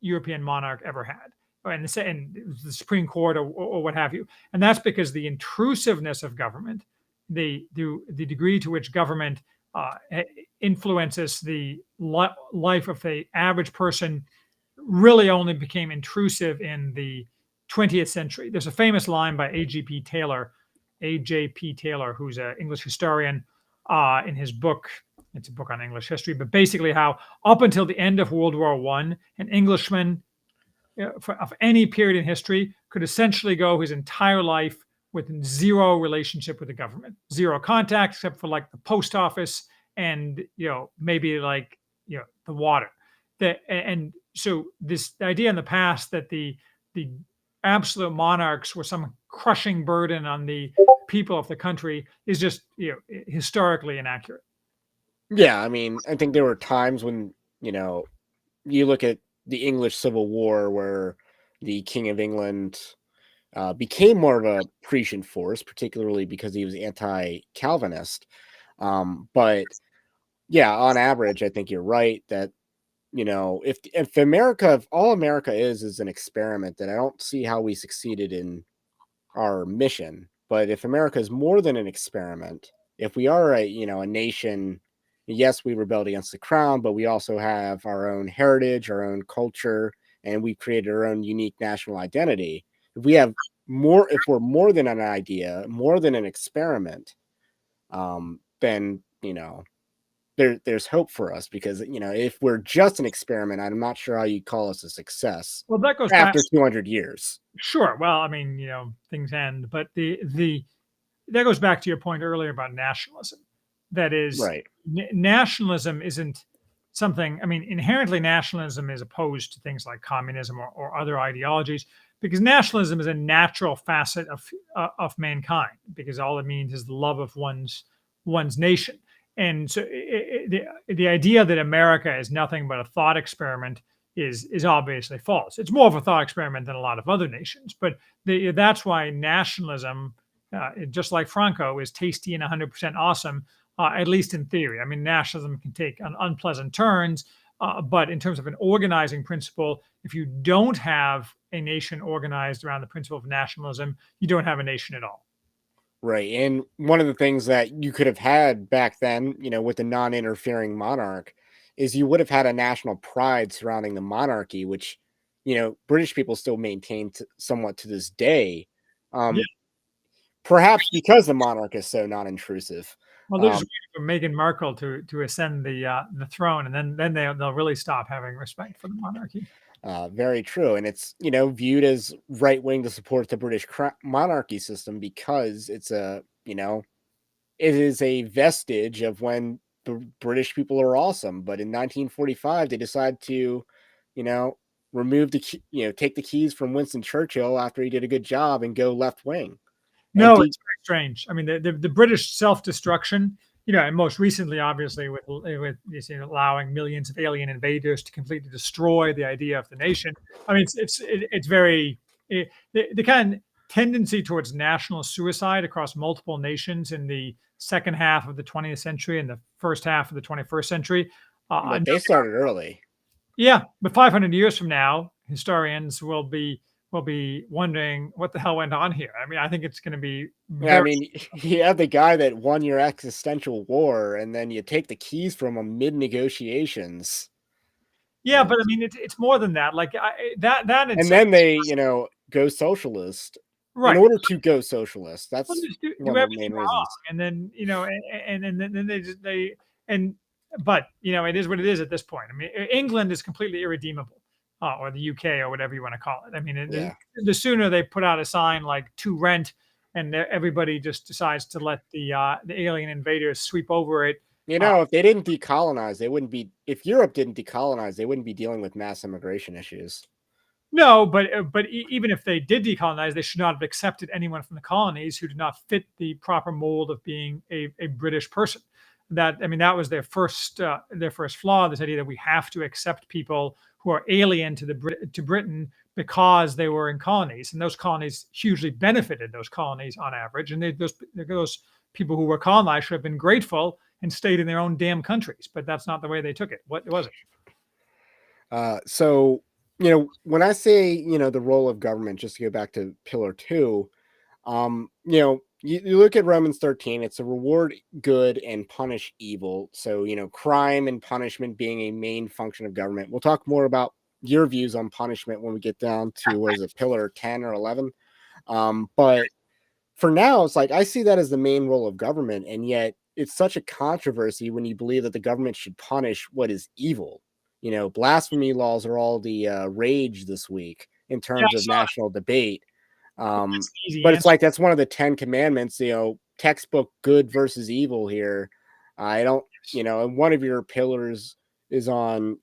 European monarch ever had, and the Supreme Court or what have you. And that's because the intrusiveness of government, the degree to which government influences the life of the average person, really only became intrusive in the 20th century. There's a famous line by A.J.P. Taylor, who's an English historian, in his book. It's a book on English history, but basically how up until the end of World War I, an Englishman of any period in history could essentially go his entire life with zero relationship with the government, zero contact except for like the post office and maybe like the water. And so this idea in the past that the absolute monarchs were some crushing burden on the people of the country is just historically inaccurate. yeah, I mean, I think there were times when you look at the English Civil War where the King of England became more of a prescient force, particularly because he was anti-Calvinist. But yeah, on average, I think you're right that if America, if all America is an experiment, then I don't see how we succeeded in our mission. But if America is more than an experiment, if we are a nation, yes, we rebelled against the crown, but we also have our own heritage, our own culture, and we created our own unique national identity. If we have more, if we're more than an idea, more than an experiment, then there's hope for us, because if we're just an experiment, I'm not sure how you call us a success Well, that goes back. after 200 years. Sure. Well, I mean, things end, but the that goes back to your point earlier about nationalism. That is, Right. nationalism isn't something. I mean, inherently, nationalism is opposed to things like communism or other ideologies, because nationalism is a natural facet of mankind. Because all it means is the love of one's nation. And so, the idea that America is nothing but a thought experiment is obviously false. It's more of a thought experiment than a lot of other nations, but that's why nationalism, just like Franco, is tasty and 100% awesome, at least in theory. I mean, nationalism can take unpleasant turns, but in terms of an organizing principle, if you don't have a nation organized around the principle of nationalism, you don't have a nation at all. Right. And one of the things that you could have had back then, with the non-interfering monarch, is you would have had a national pride surrounding the monarchy, which, British people still maintain somewhat to this day. Yeah. Perhaps because the monarch is so non-intrusive. Well, they're just Um, waiting for Meghan Markle to ascend the throne, and then they'll really stop having respect for the monarchy. Very true. And it's, viewed as right wing to support the British monarchy system, because it is a vestige of when the British people are awesome. But in 1945, they decide to, you know, remove take the keys from Winston Churchill after he did a good job and go left wing. And No, it's very strange. I mean, the British self-destruction, and most recently, obviously, with allowing millions of alien invaders to completely destroy the idea of the nation. I mean, it's very the kind of tendency towards national suicide across multiple nations in the second half of the 20th century and the first half of the 21st century. but they started early. Yeah, but 500 years from now, historians will be wondering what the hell went on here. I mean, I think it's going to be Yeah, I very. mean, you have the guy that won your existential war, and then you take the keys from him mid negotiations, Yeah, and but I mean, it's more than that. Like that and itself. then they, go socialist. in Right. order to go socialist. Well, That's just do one of the everything main wrong, reasons. and then, then they and but, it is what it is at this point. I mean, England is completely irredeemable, or the UK or whatever you wanna call it. I mean, Yeah. the sooner they put out a sign like "To Rent," and everybody just decides to let the alien invaders sweep over it. uh If they didn't decolonize, they wouldn't be if Europe didn't decolonize, they wouldn't be dealing with mass immigration issues. No, but even if they did decolonize, they should not have accepted anyone from the colonies who did not fit the proper mold of being a British person. That, I mean, that was their first flaw. This idea that we have to accept people who are alien to to Britain because they were in colonies, and those colonies hugely benefited those colonies on average. And those people who were colonized should have been grateful and stayed in their own damn countries. But that's not the way they took it. What was it? So, when I say, the role of government, just to go back to pillar two, you look at Romans 13, it's a reward good and punish evil. So, crime and punishment being a main function of government. We'll talk more about your views on punishment when we get down to, what is it, pillar 10 or 11. But for now, it's like I see that as the main role of government, and yet it's such a controversy when you believe that the government should punish what is evil. Blasphemy laws are all the rage this week in Yeah, I terms of saw it. national debate. That's Um, an easy but it's answer. like that's one of the 10 Commandments. Textbook good versus evil here. I don't, and one of your pillars is on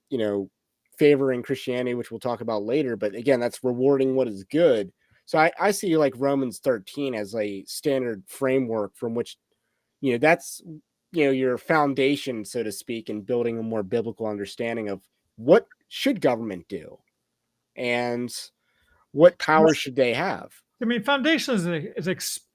favoring Christianity, which we'll talk about later. But again, that's rewarding what is good. So I see like Romans 13 as a standard framework from which, that's, your foundation, so to speak, in building a more biblical understanding of what should government do and what powers should they have. I mean, foundationalism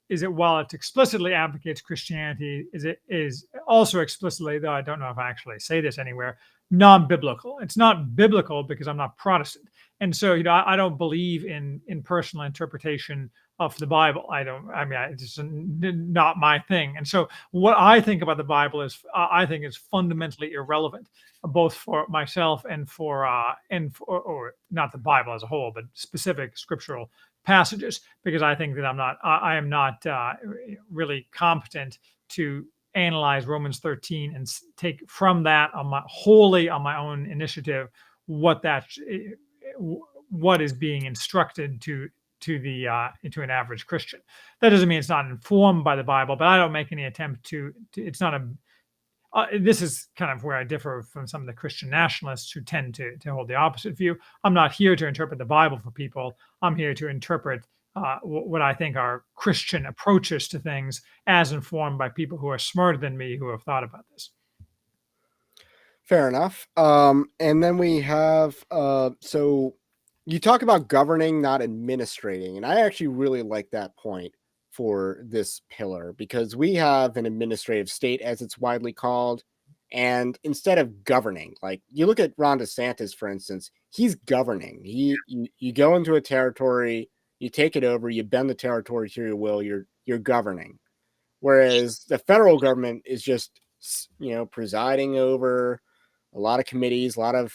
is it while it explicitly advocates Christianity, is also explicitly, though I don't know if I actually say this anywhere, non-biblical. It's not biblical because I'm not Protestant, and so I don't believe in personal interpretation of the Bible. I don't. I mean, it's just not my thing. And so what I think about the Bible is I think is fundamentally irrelevant, both for myself and for or not the Bible as a whole, but specific scriptural passages, because I think that I am not really competent to analyze Romans 13 and take from that wholly on my own initiative what what is being instructed to an average Christian. That doesn't mean it's not informed by the Bible, but I don't make any attempt to it's not a this is kind of where I differ from some of the Christian nationalists who tend to hold the opposite view. I'm not here to interpret the Bible for people. I'm here to interpret what I think are Christian approaches to things as informed by people who are smarter than me who have thought about this. Fair enough. And then we have so you talk about governing, not administrating, and I actually really like that point for this pillar because we have an administrative state, as it's widely called, and instead of governing, like you look at Ron DeSantis, for instance, he's governing. You go into a territory, you take it over, you bend the territory to your will. You're governing, whereas the federal government is just presiding over a lot of committees, a lot of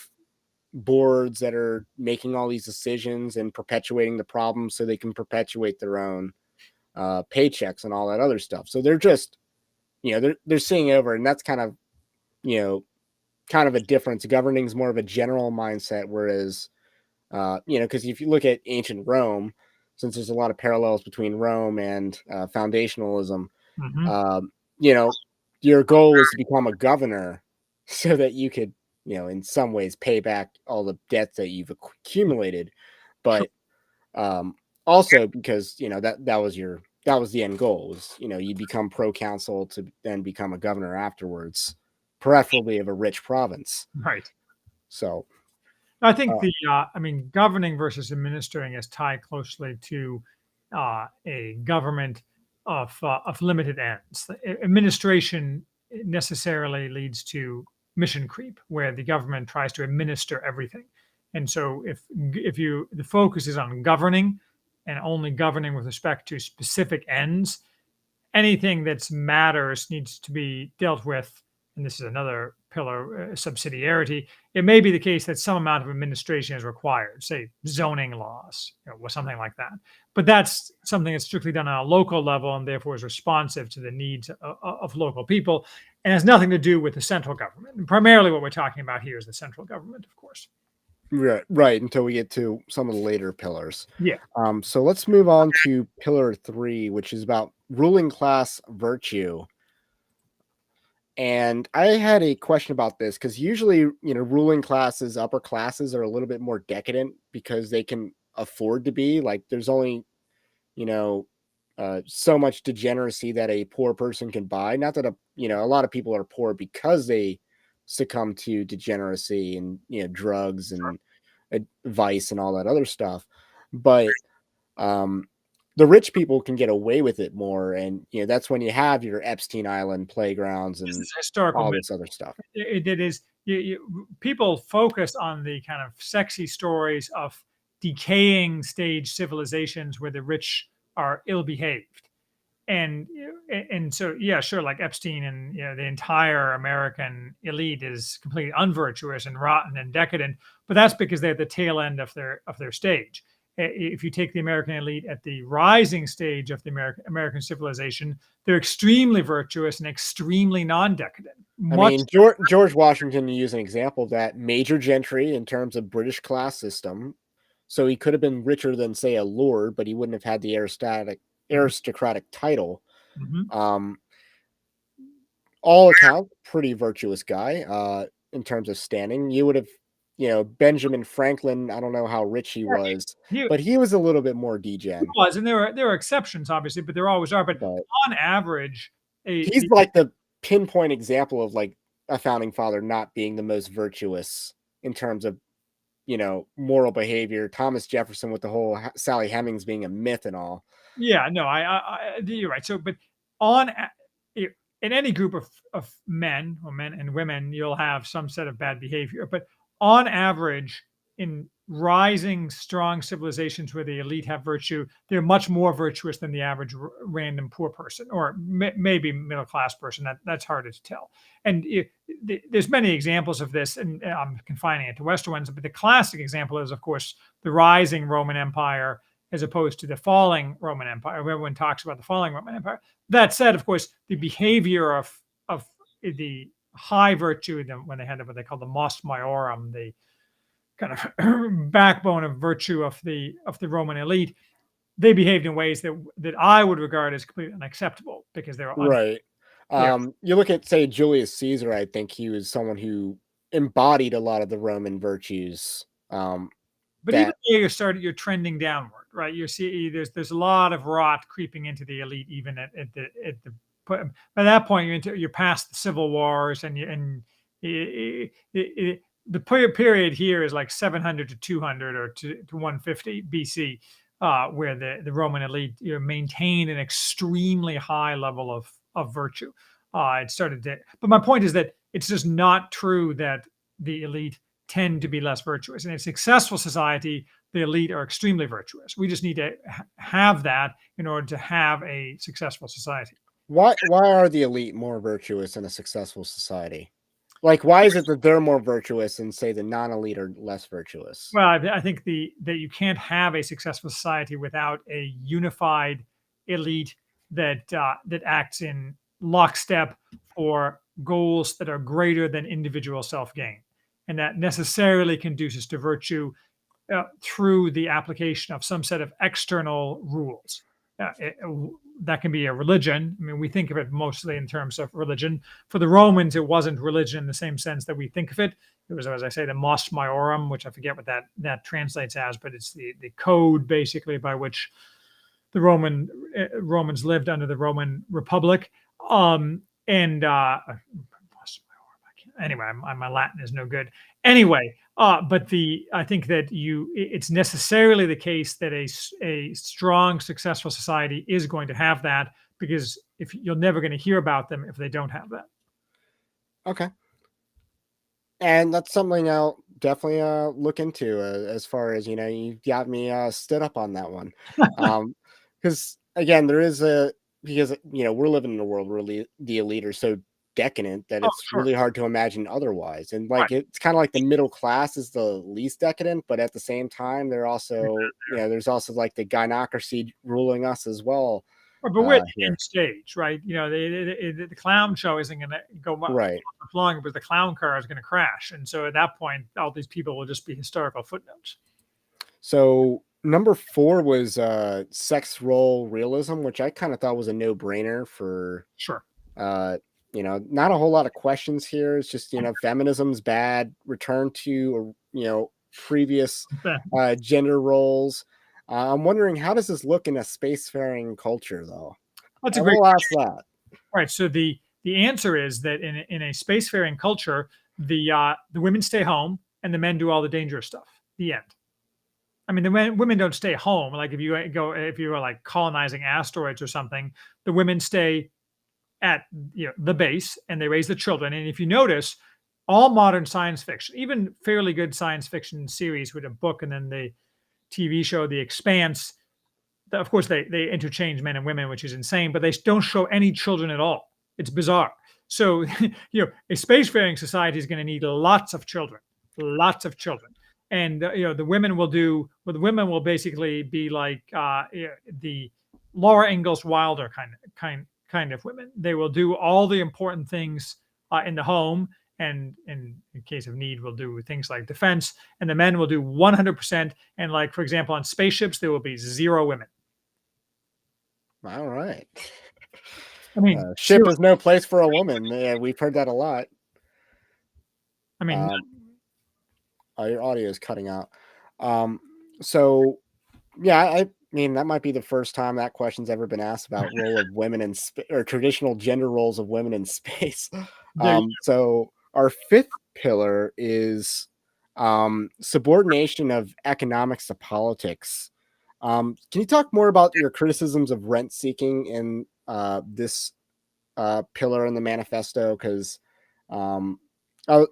boards that are making all these decisions and perpetuating the problems so they can perpetuate their own paychecks and all that other stuff. So they're just, they're seeing over, and that's you know, kind of a difference. Governing is more of a general mindset, whereas, because if you look at ancient Rome, since there's a lot of parallels between Rome and foundationalism, Mm-hmm. um, you know, your goal was to become a governor so that you could, in some ways pay back all the debts that you've accumulated. Sure. But also because, that was the end goal was, you become proconsul to then become a governor afterwards, preferably of a rich province. Right. So, I think uh, I mean, governing versus administering is tied closely to a government of limited ends. Administration necessarily leads to mission creep, where the government tries to administer everything. And so, if the focus is on governing and only governing with respect to specific ends, anything that matters needs to be dealt with and this is another pillar, subsidiarity, it may be the case that some amount of administration is required, say zoning laws, or something like that. But that's something that's strictly done on a local level and therefore is responsive to the needs of local people and has nothing to do with the central government. And primarily what we're talking about here is the central government, of course. Right, until we get to some of the later pillars. Yeah. So let's move on to pillar 3, which is about ruling class virtue. And I had a question about this because usually, ruling classes, upper classes are a little bit more decadent because they can afford to be. Like, there's only, you know, so much degeneracy that a poor person can buy. Not that a lot of people are poor because they succumb to degeneracy and drugs and vice and all that other stuff, but um, the rich people can get away with it more, and that's when you have your Epstein Island playgrounds This and is historical all myth. this other stuff. It is people focus on the kind of sexy stories of decaying stage civilizations where the rich are ill-behaved, and so yeah, sure, like Epstein and the entire American elite is completely unvirtuous and rotten and decadent, but that's because they're at the tail end of their stage. If you take the American elite at the rising stage of the American civilization, they're extremely virtuous and extremely non-decadent. I Much mean, George Washington used an example of that major gentry in terms of British class system. So he could have been richer than, say, a lord, but he wouldn't have had the aristocratic title. Mhm. Um, all accounts, pretty virtuous guy. In terms of standing, you would have, Benjamin Franklin. I don't know how rich he Yeah, was, he but he was a little bit more degen. was, and there are exceptions, obviously, but there always are. But But on average, he's the like the pinpoint example of like a founding father not being the most virtuous in terms of moral behavior. Thomas Jefferson with the whole Sally Hemings being a myth and all. yeah, no, you're right. So, but on in any group of men or men and women, you'll have some set of bad behavior. But on average, in rising, strong civilizations where the elite have virtue, they're much more virtuous than the average random poor person, or maybe middle class person. That's harder to tell. And there's many examples of this, and I'm confining it to Western ones. But the classic example is, of course, the rising Roman Empire as opposed to the falling Roman Empire. Everyone talks about the falling Roman Empire. That said, of course, the behavior of the high virtue, when they had what they call the mos maiorum, the kind of backbone of virtue of the Roman elite, they behaved in ways that I would regard as completely unacceptable because they were Right. they're You look at, say, Julius Caesar. I think he was someone who embodied a lot of the Roman virtues. But even That there, you're trending downward, right? You see, there's a lot of rot creeping into the elite, even at the by that point you're past the civil wars, and the period here is like 700 to 200 or to 150 BC, where the Roman elite maintained an extremely high level of virtue. It started to, but my point is that it's just not true that the elite tend to be less virtuous. In a successful society, the elite are extremely virtuous. We just need to have that in order to have a successful society. why are the elite more virtuous in a successful society? Like, why is it that they're more virtuous and, say, the non-elite are less virtuous? Well, I think that you can't have a successful society without a unified elite that acts in lockstep for goals that are greater than individual self gain, and that necessarily conduces to virtue through the application of some set of external rules. That can be a religion. I mean, we think of it mostly in terms of religion. For the Romans, it wasn't religion in the same sense that we think of it. It was, as I say, the mos maiorum, which I forget what that translates as, but it's the code basically by which the Romans lived under the Roman Republic. And anyway, my Latin is no good. Anyway, but I think that it's necessarily the case that a strong, successful society is going to have that, because if you're never going to hear about them if they don't have that. Okay. And that's something I'll definitely look into, as far as you got me stood up on that one. Because again, there is a because we're living in a world where the elite are so decadent that Oh, it's sure. really hard to imagine otherwise. And Right. like it's kind of like the middle class is the least decadent, but at the same time, they're also, there's also like the gynocracy ruling us as well But we're at the here. end stage, right? The clown show isn't going to go much Right. longer, but the clown car is going to crash. And so at that point, all these people will just be historical footnotes. So number 4 was sex role realism, which I kind of thought was a no-brainer for Sure. uh not a whole lot of questions here. It's just, feminism's bad, return to previous gender roles. I'm wondering, how does this look in a spacefaring culture though? That's a I great will ask that. Right. So the answer is that in a spacefaring culture, the women stay home and the men do all the dangerous stuff. The end. I mean, the women don't stay home. Like if you are like colonizing asteroids or something, the women stay at the base and they raise the children. And if you notice, all modern science fiction, even fairly good science fiction series with a book and then the TV show The Expanse, of course they interchange men and women, which is insane, but they don't show any children at all. It's bizarre. So a spacefaring society is going to need lots of children. And the women will do well, the women will basically be like the Laura Ingalls Wilder kind of women. They will do all the important things in the home, and in case of need will do things like defense, and the men will do 100%. And like, for example, on spaceships there will be 0 women. All right. I mean, Ship 0. is no place for a woman. Yeah, we've heard that a lot. I mean, Your audio is cutting out. So yeah, I mean, that might be the first time that question's ever been asked about role of women in or traditional gender roles of women in space. there, So our 5th pillar is subordination of economics to politics. Can you talk more about your criticisms of rent seeking in this pillar in the manifesto? Because um, I,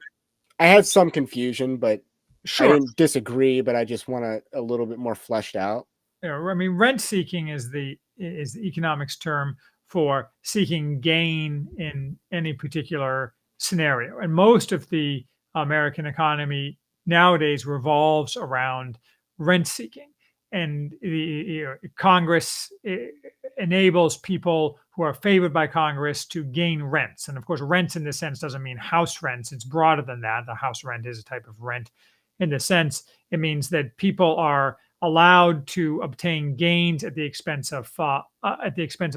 I had some confusion, but I sure. didn't disagree, but I just want a little bit more fleshed out. I mean, rent seeking is the economics term for seeking gain in any particular scenario, and most of the American economy nowadays revolves around rent seeking. And Congress enables people who are favored by Congress to gain rents. And of course, rents in this sense doesn't mean house rents. It's broader than that. The house rent is a type of rent. In the sense, it means that people are allowed to obtain gains at the expense of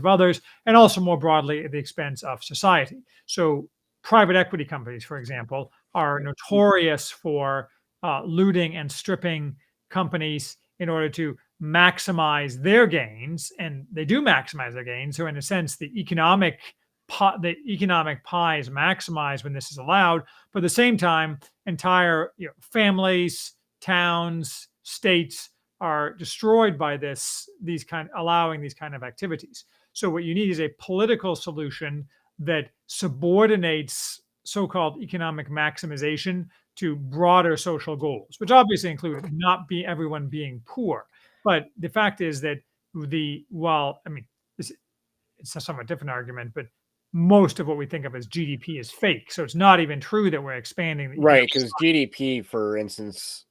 others, and also more broadly at the expense of society. So, private equity companies, for example, are notorious for looting and stripping companies in order to maximize their gains, and they do maximize their gains. So, in a sense, the economic pie is maximized when this is allowed. But at the same time, entire families, towns, states are destroyed by allowing these kind of activities. So what you need is a political solution that subordinates so-called economic maximization to broader social goals, which obviously include not be everyone being poor. But the fact is that I mean, it's a somewhat different argument, but most of what we think of as GDP is fake. So it's not even true that we're expanding the Right, economic. because GDP, for instance,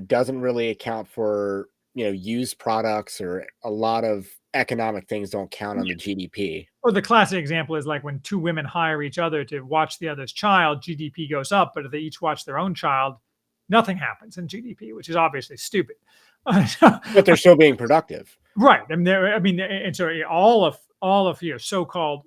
doesn't really account for, used products, or a lot of economic things don't count on the GDP. Or the classic example is like when 2 women hire each other to watch the other's child, GDP goes up, but if they each watch their own child, nothing happens in GDP, which is obviously stupid. But they're still being productive. Right. And so all of your so-called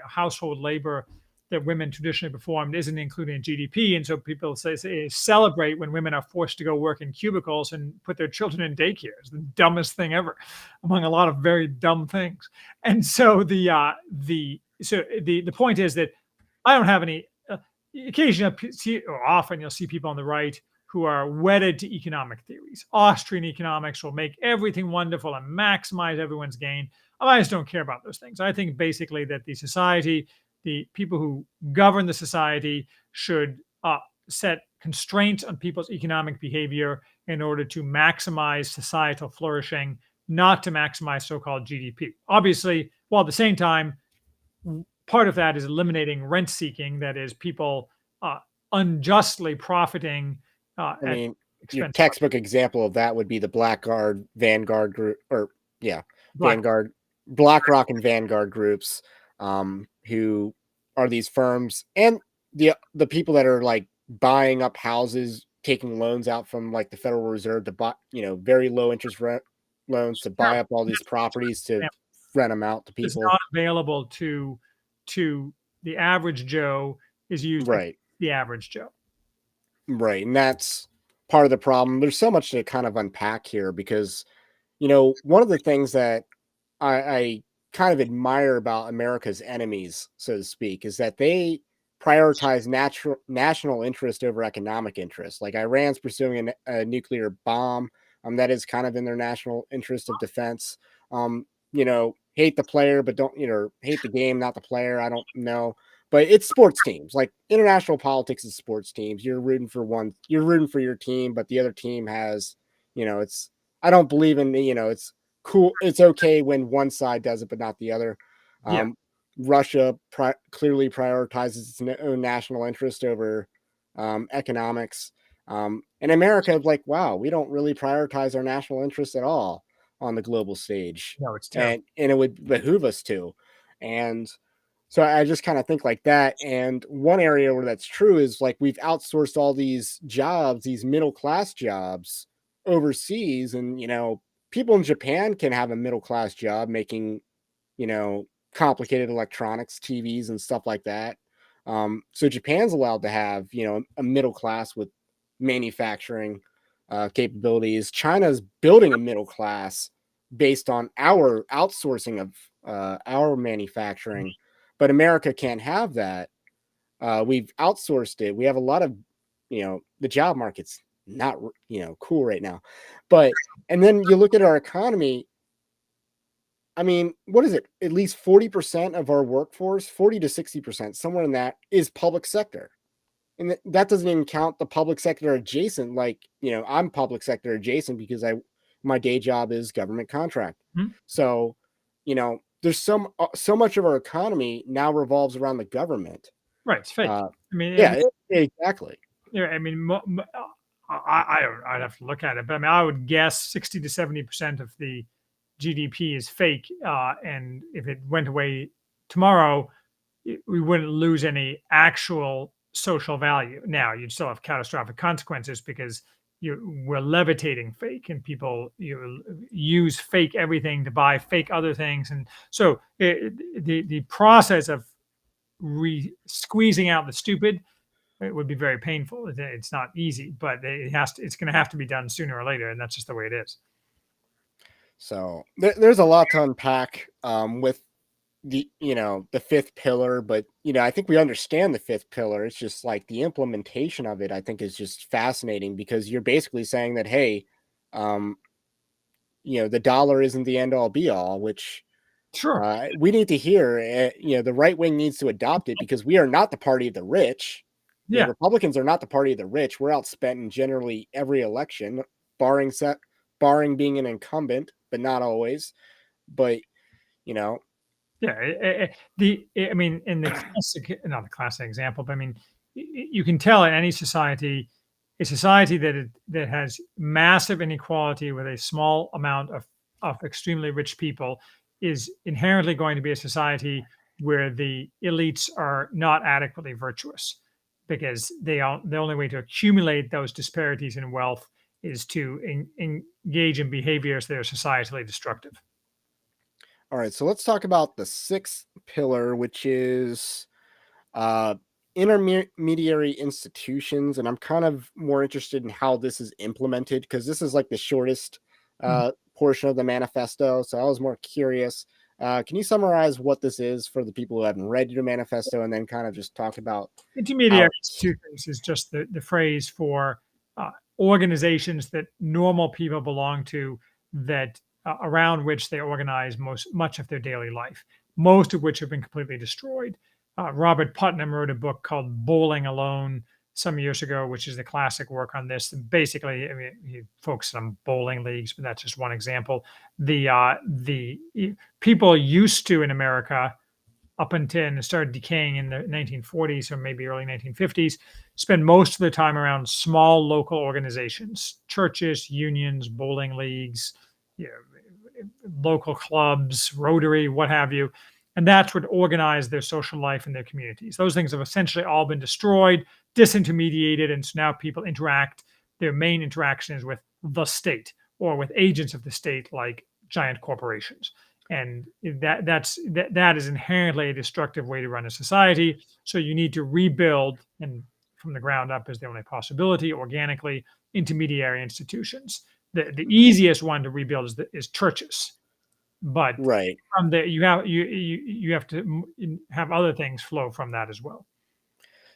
household labor that women traditionally performed isn't included in GDP, and so people say celebrate when women are forced to go work in cubicles and put their children in daycare. It's the dumbest thing ever, among a lot of very dumb things. And so the point is that I don't have any. Occasionally, or often, you'll see people on the right who are wedded to economic theories. Austrian economics will make everything wonderful and maximize everyone's gain. I just don't care about those things. I think basically that the people who govern the society should set constraints on people's economic behavior in order to maximize societal flourishing, not to maximize so-called GDP. Obviously, while at the same time, part of that is eliminating rent seeking, that is, people unjustly profiting I at mean, your expense of textbook example of that would be the Blackguard, Vanguard group, or yeah, Black. Vanguard, BlackRock and Vanguard groups, who are these firms, and the people that are like buying up houses, taking loans out from like the Federal Reserve to buy, very low interest rent loans to Sure. buy up all these properties to rent them out to It's people. not available to the average Joe, is used against Right, the average Joe. right, and that's part of the problem. There's so much to kind of unpack here because one of the things that I kind of admire about America's enemies, so to speak, is that they prioritize national interest over economic interest. Like Iran's pursuing a nuclear bomb, that is kind of in their national interest of defense. Hate the player, but don't hate the game, not the player. I don't know, but it's sports teams. Like international politics is sports teams. You're rooting for one, you're rooting for your team, but the other team has, it's. I don't believe in it's cool. It's okay when one side does it, but not the other. Yeah. Russia clearly prioritizes its own national interest over economics. And America, like, wow, we don't really prioritize our national interests at all on the global stage, No, it's terrible. and it would behoove us to. And so I just kind of think like that. And one area where that's true is like we've outsourced all these jobs, these middle class jobs overseas, and people in Japan can have a middle class job making you know complicated electronics, TVs, and stuff like that. So Japan's allowed to have a middle class with manufacturing capabilities. China's building a middle class based on our outsourcing of our manufacturing, but America can't have that. We've outsourced it. We have a lot of the job market's not cool right now, but and then you look at our economy. I mean, what is it? At least 40% of our workforce, 40 to 60%, somewhere in that, is public sector. And that doesn't even count the public sector adjacent. Like, I'm public sector adjacent because my day job is government contract. Hmm? So, there's so much of our economy now revolves around the government. Right, it's fake. I mean, Yeah, exactly. yeah, I mean, I'd have to look at it, but I mean, I would guess 60 to 70% of the GDP is fake, and if it went away tomorrow, we wouldn't lose any actual social value. Now, you'd still have catastrophic consequences because we're levitating fake, and people use fake everything to buy fake other things, and so the process of squeezing out the stupid, it would be very painful. It's not easy, but it's going to have to be done sooner or later, and that's just the way it is. So there's a lot to unpack with the fifth pillar, but I think we understand the fifth pillar. It's just like the implementation of it, I think, is just fascinating because you're basically saying that, hey, um, the dollar isn't the end all be all, which Sure. we need to hear. The right wing needs to adopt it because we are not the party of the rich. Yeah. Republicans are not the party of the rich. We're outspent in generally every election, barring being an incumbent, but not always. But Yeah. I mean, in the classic, not the classic example, but I mean, you can tell in any society, a society that has massive inequality with a small amount of extremely rich people is inherently going to be a society where the elites are not adequately virtuous, because the only way to accumulate those disparities in wealth is to engage in behaviors that are societally destructive. all right, so let's talk about the sixth pillar, which is uh, intermediary institutions. And I'm kind of more interested in how this is implemented because this is like the shortest Mhm. portion of the manifesto. So I was more curious. Can you summarize what this is for the people who haven't read your manifesto, and then kind of just talk about Intermediary how? institutions is just the phrase for organizations that normal people belong to, that around which they organize much of their daily life, most of which have been completely destroyed. Robert Putnam wrote a book called Bowling Alone some years ago, which is the classic work on this. And basically, I mean, he focused on bowling leagues, but that's just one example. The people used to in America up until and it started decaying in the 1940s or maybe early 1950s, spend most of their time around small local organizations, churches, unions, bowling leagues, you know, local clubs, Rotary, what have you. And that's what organized their social life in their communities. Those things have essentially all been destroyed, disintermediated, and so now people interact. Their main interaction is with the state or with agents of the state like giant corporations. And that is inherently a destructive way to run a society. So you need to rebuild, and from the ground up is the only possibility, organically, intermediary institutions. The easiest one to rebuild is churches, but Right. from there you have to have other things flow from that as well.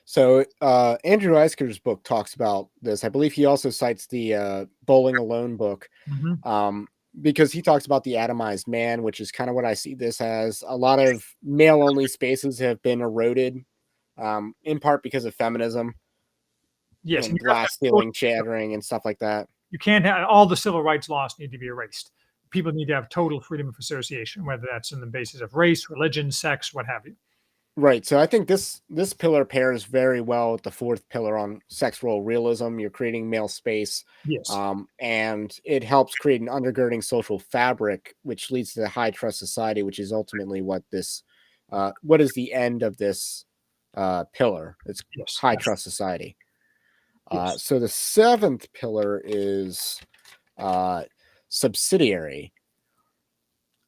So Andrew Eisker's book talks about this. I believe he also cites the Bowling Alone book, Mm-hmm. because he talks about the atomized man, which is kind of what I see this as. A lot of male-only spaces have been eroded, in part because of feminism Yes, and and glass ceiling shattering and stuff like that. you can't have all the civil rights laws need to be erased. People need to have total freedom of association, whether that's on the basis of race, religion, sex, what have you. Right. So I think this pillar pairs very well with the fourth pillar on sex role realism. You're creating male space, Yes, and it helps create an undergirding social fabric, which leads to a high trust society, which is ultimately what is the end of this pillar. It's yes, high that's trust society. yes, So the seventh pillar is uh, subsidiary.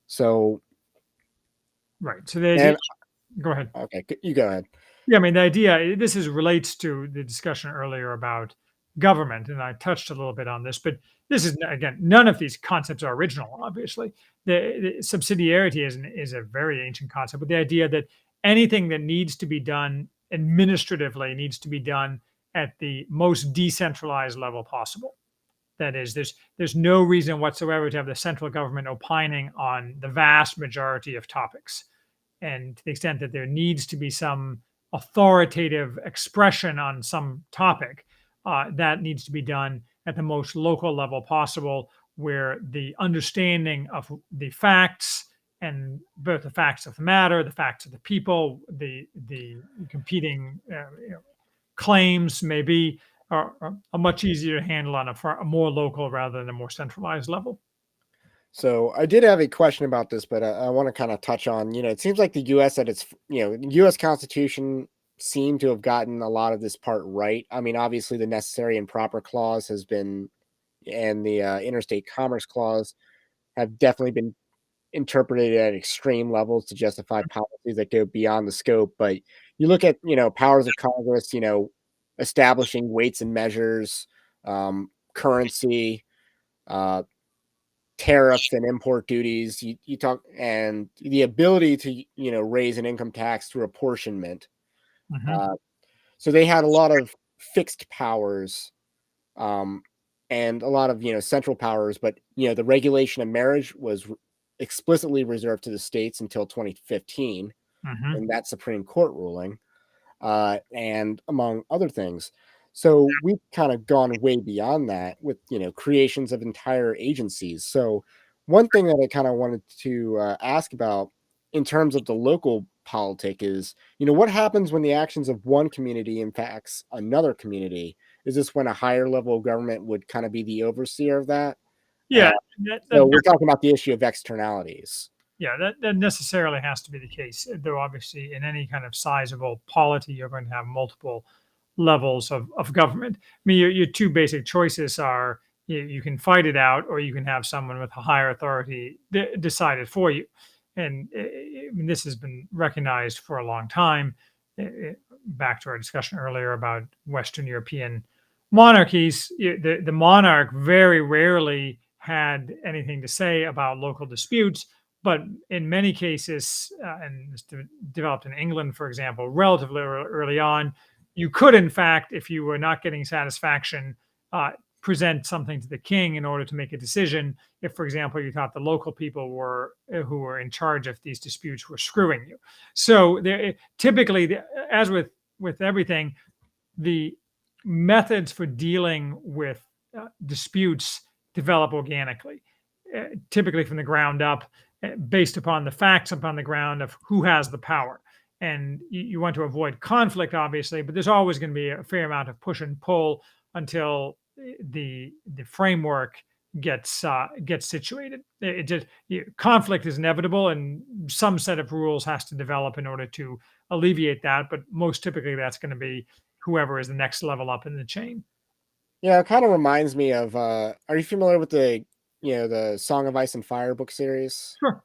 So, right. So the idea, and go ahead. okay, you go ahead. Yeah, I mean, the idea, this is relates to the discussion earlier about government, and I touched a little bit on this, but this is, again, none of these concepts are original, obviously. The subsidiarity is a very ancient concept, but the idea that anything that needs to be done administratively needs to be done at the most decentralized level possible. That is, there's no reason whatsoever to have the central government opining on the vast majority of topics. And to the extent that there needs to be some authoritative expression on some topic, that needs to be done at the most local level possible, where the understanding of the facts and both the facts of the matter, the facts of the people, the competing claims maybe are much easier to handle on a more local rather than a more centralized level. So I did have a question about this, but I want to kind of touch on, it seems like the U.S. at its, the U.S. Constitution seemed to have gotten a lot of this part right. I mean, obviously the necessary and proper clause has been, and the interstate commerce clause have definitely been interpreted at extreme levels to justify policies that go beyond the scope. But you look at, powers of Congress, establishing weights and measures, currency, uh, tariffs and import duties. You talk and the ability to raise an income tax through apportionment. Mm-hmm. Uh, so they had a lot of fixed powers, um, and a lot of central powers, but the regulation of marriage was explicitly reserved to the states until 2015 Mm-hmm. in that Supreme Court ruling, and among other things. So we've kind of gone way beyond that with creations of entire agencies. So one thing that I kind of wanted to ask about in terms of the local politic is, what happens when the actions of one community impacts another community? Is this when a higher level of government would kind of be the overseer of that? Yeah, Uh, that so we're talking about the issue of externalities. yeah, that necessarily has to be the case. Though obviously, in any kind of sizable polity, you're going to have multiple levels of government. I mean, your two basic choices are you can fight it out, or you can have someone with a higher authority decide it for you. And I mean, this has been recognized for a long time. Back to our discussion earlier about Western European monarchies, the monarch very rarely had anything to say about local disputes, but in many cases, and this developed in England, for example, relatively early on, you could, in fact, if you were not getting satisfaction, present something to the king in order to make a decision. If, for example, you thought the local people who were in charge of these disputes were screwing you. So there, typically, as with everything, the methods for dealing with disputes develop organically, typically from the ground up, based upon the facts upon the ground of who has the power. and you want to avoid conflict, obviously, but there's always going to be a fair amount of push and pull until the framework gets situated. It just conflict is inevitable, and some set of rules has to develop in order to alleviate that. But most typically, that's going to be whoever is the next level up in the chain. Yeah, it kind of reminds me of are you familiar with the Song of Ice and Fire book series? Sure.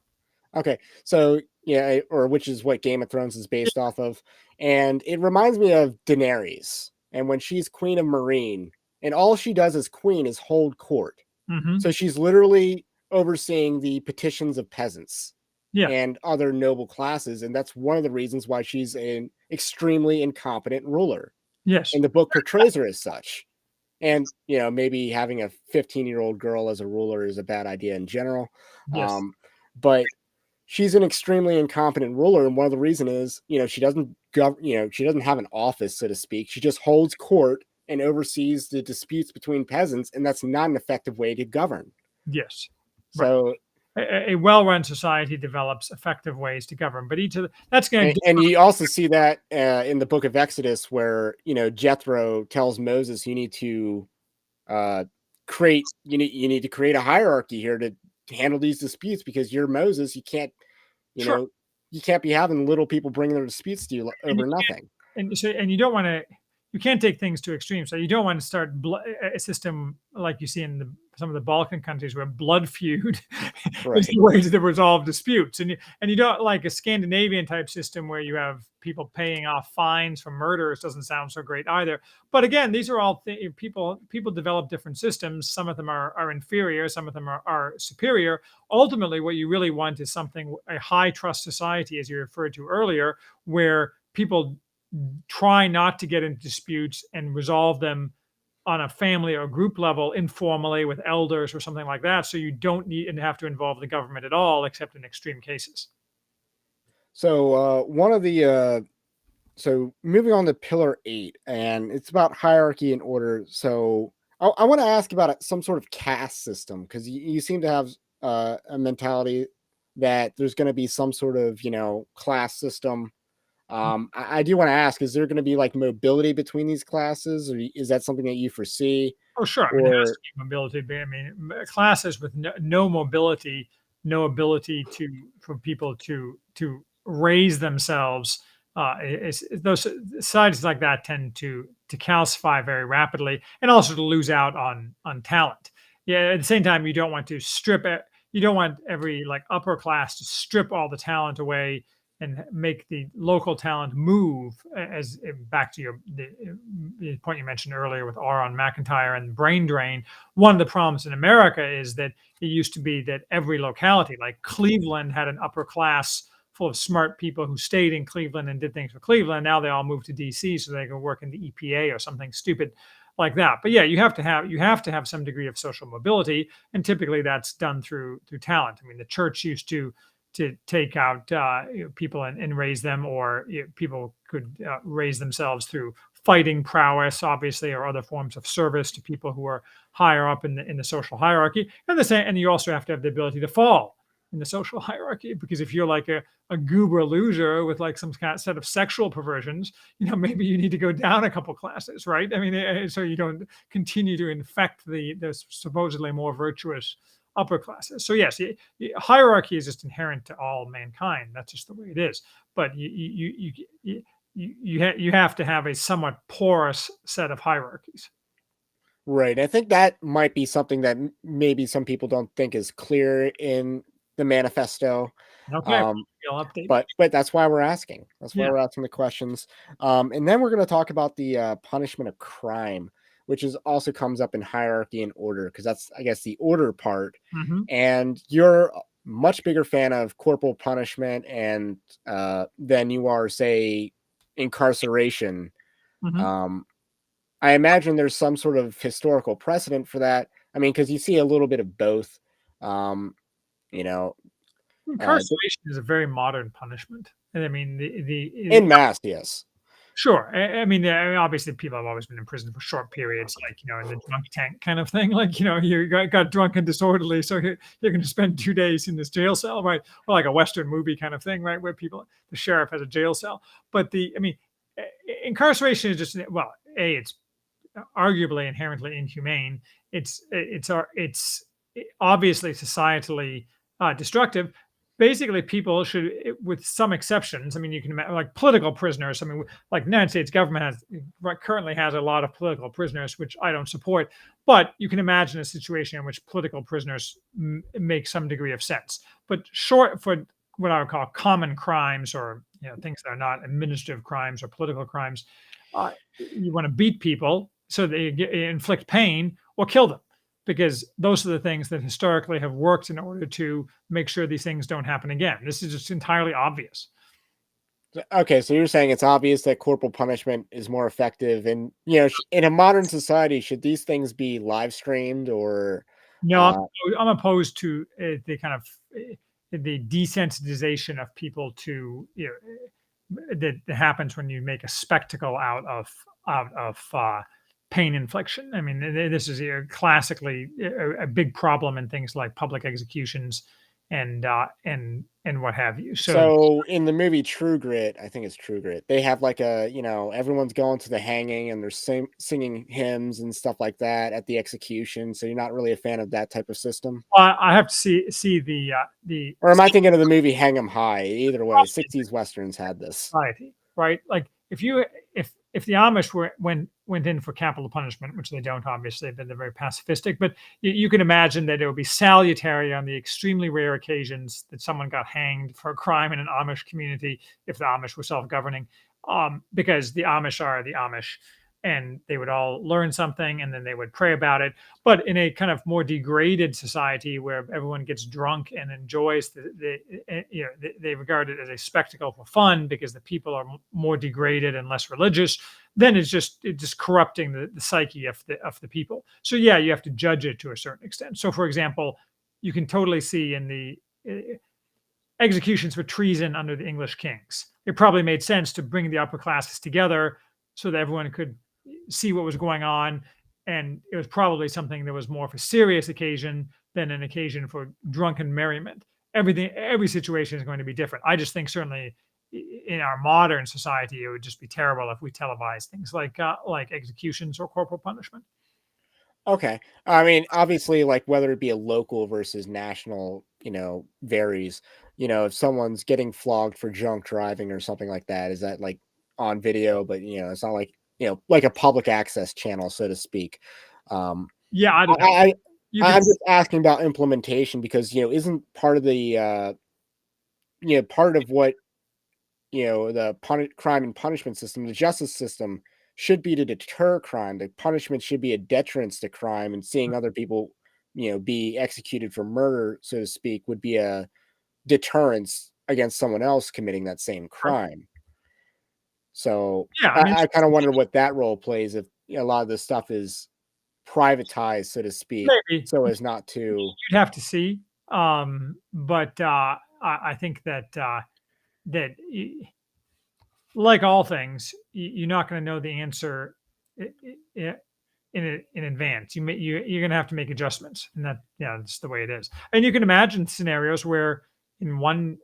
Okay. So, yeah, or which is what Game of Thrones is based off of. And it reminds me of Daenerys. And when she's Queen of Marine, and all she does as queen is hold court. Hmm. So she's literally overseeing the petitions of peasants Yeah. and other noble classes. And that's one of the reasons why she's an extremely incompetent ruler. Yes. And the book portrays her as such. And, maybe having a 15-year-old girl as a ruler is a bad idea in general. Yes. But she's an extremely incompetent ruler. And one of the reasons is, she doesn't she doesn't have an office, so to speak. She just holds court and oversees the disputes between peasants. And that's not an effective way to govern. Yes. Right. So, A well-run society develops effective ways to govern, but that's going to and you also see that in the book of Exodus, where, Jethro tells Moses, you need to uh, you need to create a hierarchy here to handle these disputes, because you're Moses. You sure. know, you can't be having little people bringing their disputes to you And over nothing. you don't want to, you can't take things to extremes. So you don't want to start a system like you see in some of the Balkan countries, where blood feud is Right. the way to resolve disputes, and you don't like a Scandinavian type system where you have people paying off fines for murders. Doesn't sound so great either. But again, these are all people develop different systems. Some of them are inferior, some of them are superior. Ultimately, what you really want is something, a high trust society, as you referred to earlier, where people try not to get into disputes and resolve them on a family or group level informally with elders or something like that. So you don't need and have to involve the government at all, except in extreme cases. So one of the so moving on to pillar 8, and it's about hierarchy and order. So I want to ask about some sort of caste system, because you seem to have a mentality that there's going to be some sort of class system. I do want to ask: is there going to be like mobility between these classes, or is that something that you foresee? Oh, sure. I mean, there has Or to be mobility. I mean, classes with no mobility, no ability for people to raise themselves. Those societies like that tend to calcify very rapidly, and also to lose out on talent. Yeah. At the same time, you don't want to strip it. You don't want every like upper class to strip all the talent away and make the local talent move, as back to the point you mentioned earlier with Aaron McIntyre and brain drain. One of the problems in America is that it used to be that every locality, like Cleveland, had an upper class full of smart people who stayed in Cleveland and did things for Cleveland. Now they all moved to DC so they can work in the EPA or something stupid like that. But yeah, you have to have some degree of social mobility, and typically that's done through talent. I mean, the church used to take out people and raise them, or people could raise themselves through fighting prowess, obviously, or other forms of service to people who are higher up in the social hierarchy. And you also have to have the ability to fall in the social hierarchy, because if you're like a goober loser with like some kind of set of sexual perversions, maybe you need to go down a couple classes, right? I mean, so you don't continue to infect the supposedly more virtuous upper classes. So yes, hierarchy is just inherent to all mankind. That's just the way it is. But you have to have a somewhat porous set of hierarchies. right, I think that might be something that maybe some people don't think is clear in the manifesto. Okay, Um, I'll update me. but that's why we're asking. That's why Yeah. we're asking the questions. And then we're going to talk about the punishment of crime, which is also comes up in hierarchy and order, because that's, I guess, the order part. Hmm. And you're a much bigger fan of corporal punishment and than you are, say, incarceration. Hmm. Um, I imagine there's some sort of historical precedent for that. I mean, because you see a little bit of both. Um, you know, uh, Incarceration is a very modern punishment, and I mean the in mass, yes. Sure. I mean, obviously, people have always been in prison for short periods, like, in the drunk tank kind of thing. Like, you got drunk and disorderly, so you're going to spend 2 days in this jail cell, right? Or like a Western movie kind of thing, right? Where the sheriff has a jail cell. But I mean, incarceration is just, well, it's arguably inherently inhumane. It's obviously societally destructive. Basically, people should, with some exceptions. I mean, you can imagine, like political prisoners. I mean, like the United States government currently has a lot of political prisoners, which I don't support. But you can imagine a situation in which political prisoners make some degree of sense. But short for what I would call common crimes, or things that are not administrative crimes or political crimes, you want to beat people so they inflict pain or kill them, because those are the things that historically have worked in order to make sure these things don't happen again. This is just entirely obvious. Okay, so you're saying it's obvious that corporal punishment is more effective, and in a modern society, should these things be live streamed or? No, Uh, I'm opposed to the kind of the desensitization of people to that happens when you make a spectacle out of pain infliction. I mean, this is classically a big problem in things like public executions and what have you. So so in the movie True Grit, I think it's True Grit, they have like everyone's going to the hanging and they're singing hymns and stuff like that at the execution. So you're not really a fan of that type of system, I have to see the or am I thinking of the movie Hang 'Em High? Either way, '60s westerns had this. society, right? Like if the Amish went in for capital punishment, which they don't, obviously, they're very pacifistic, but you can imagine that it would be salutary on the extremely rare occasions that someone got hanged for a crime in an Amish community, if the Amish were self-governing, because the Amish are the Amish, and they would all learn something and then they would pray about it. But in a kind of more degraded society where everyone gets drunk and enjoys they regard it as a spectacle for fun because the people are more degraded and less religious, then it's just corrupting the psyche of the people. So yeah, you have to judge it to a certain extent. So for example, you can totally see in the executions for treason under the English kings, it probably made sense to bring the upper classes together so that everyone could see what was going on. And it was probably something that was more of a serious occasion than an occasion for drunken merriment. Every situation is going to be different. I just think certainly in our modern society, it would just be terrible if we televised things like executions or corporal punishment. Okay. I mean, obviously, like whether it be a local versus national, varies. If someone's getting flogged for drunk driving or something like that, is that like on video? But it's not like like a public access channel, so to speak. Um, Yeah, I I, don't know. I You could, I'm just asking about implementation because isn't part of the part of what the crime and punishment system, the justice system, should be to deter crime. The punishment should be a deterrence to crime, and seeing other people, be executed for murder, so to speak, would be a deterrence against someone else committing that same crime. So yeah, I mean, I kind of wonder what that role plays if a lot of this stuff is privatized, so to speak, maybe so as not to. you'd have to see. But I think that like all things, you're not going to know the answer in advance. You're going to have to make adjustments, and that's the way it is. And you can imagine scenarios where in one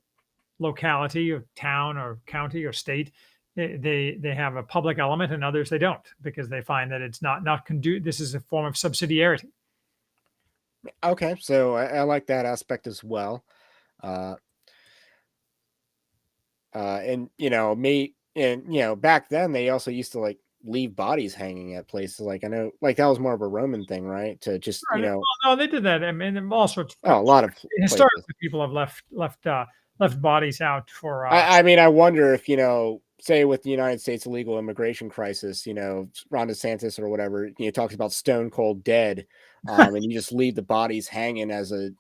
locality or town or county or state, they have a public element, and others they don't, because they find that it's not this is a form of subsidiarity. Okay, so I like that aspect as well. Uh, and back then they also used to like leave bodies hanging at places. Like I know, like that was more of a Roman thing, right? To just Right. Well, no, they did that. I mean, in all sorts of oh, a lot of places. historically, people have left bodies out for I mean, I wonder if say with the United States illegal immigration crisis, Ron DeSantis or whatever, talks about stone cold dead, and you just leave the bodies hanging as a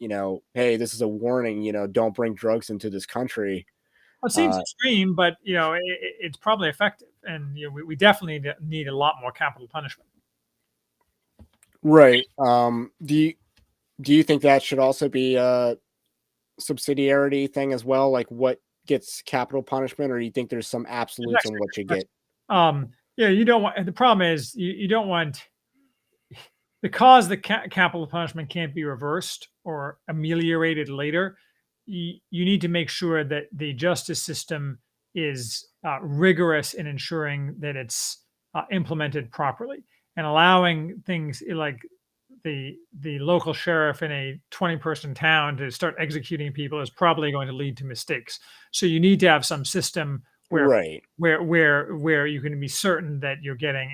hey, this is a warning, don't bring drugs into this country. It seems Uh, extreme, but it's probably effective, and we definitely need a lot more capital punishment. right. Do you think that should also be a subsidiarity thing as well? Like what gets capital punishment, or do you think there's some It's absolutes on actually what you that's get? Yeah, you don't want. The problem is you don't want, because the capital punishment can't be reversed or ameliorated later. You need to make sure that the justice system is rigorous in ensuring that it's implemented properly, and allowing things like the local sheriff in a 20-person town to start executing people is probably going to lead to mistakes. So you need to have some system where Right. where you can be certain that you're getting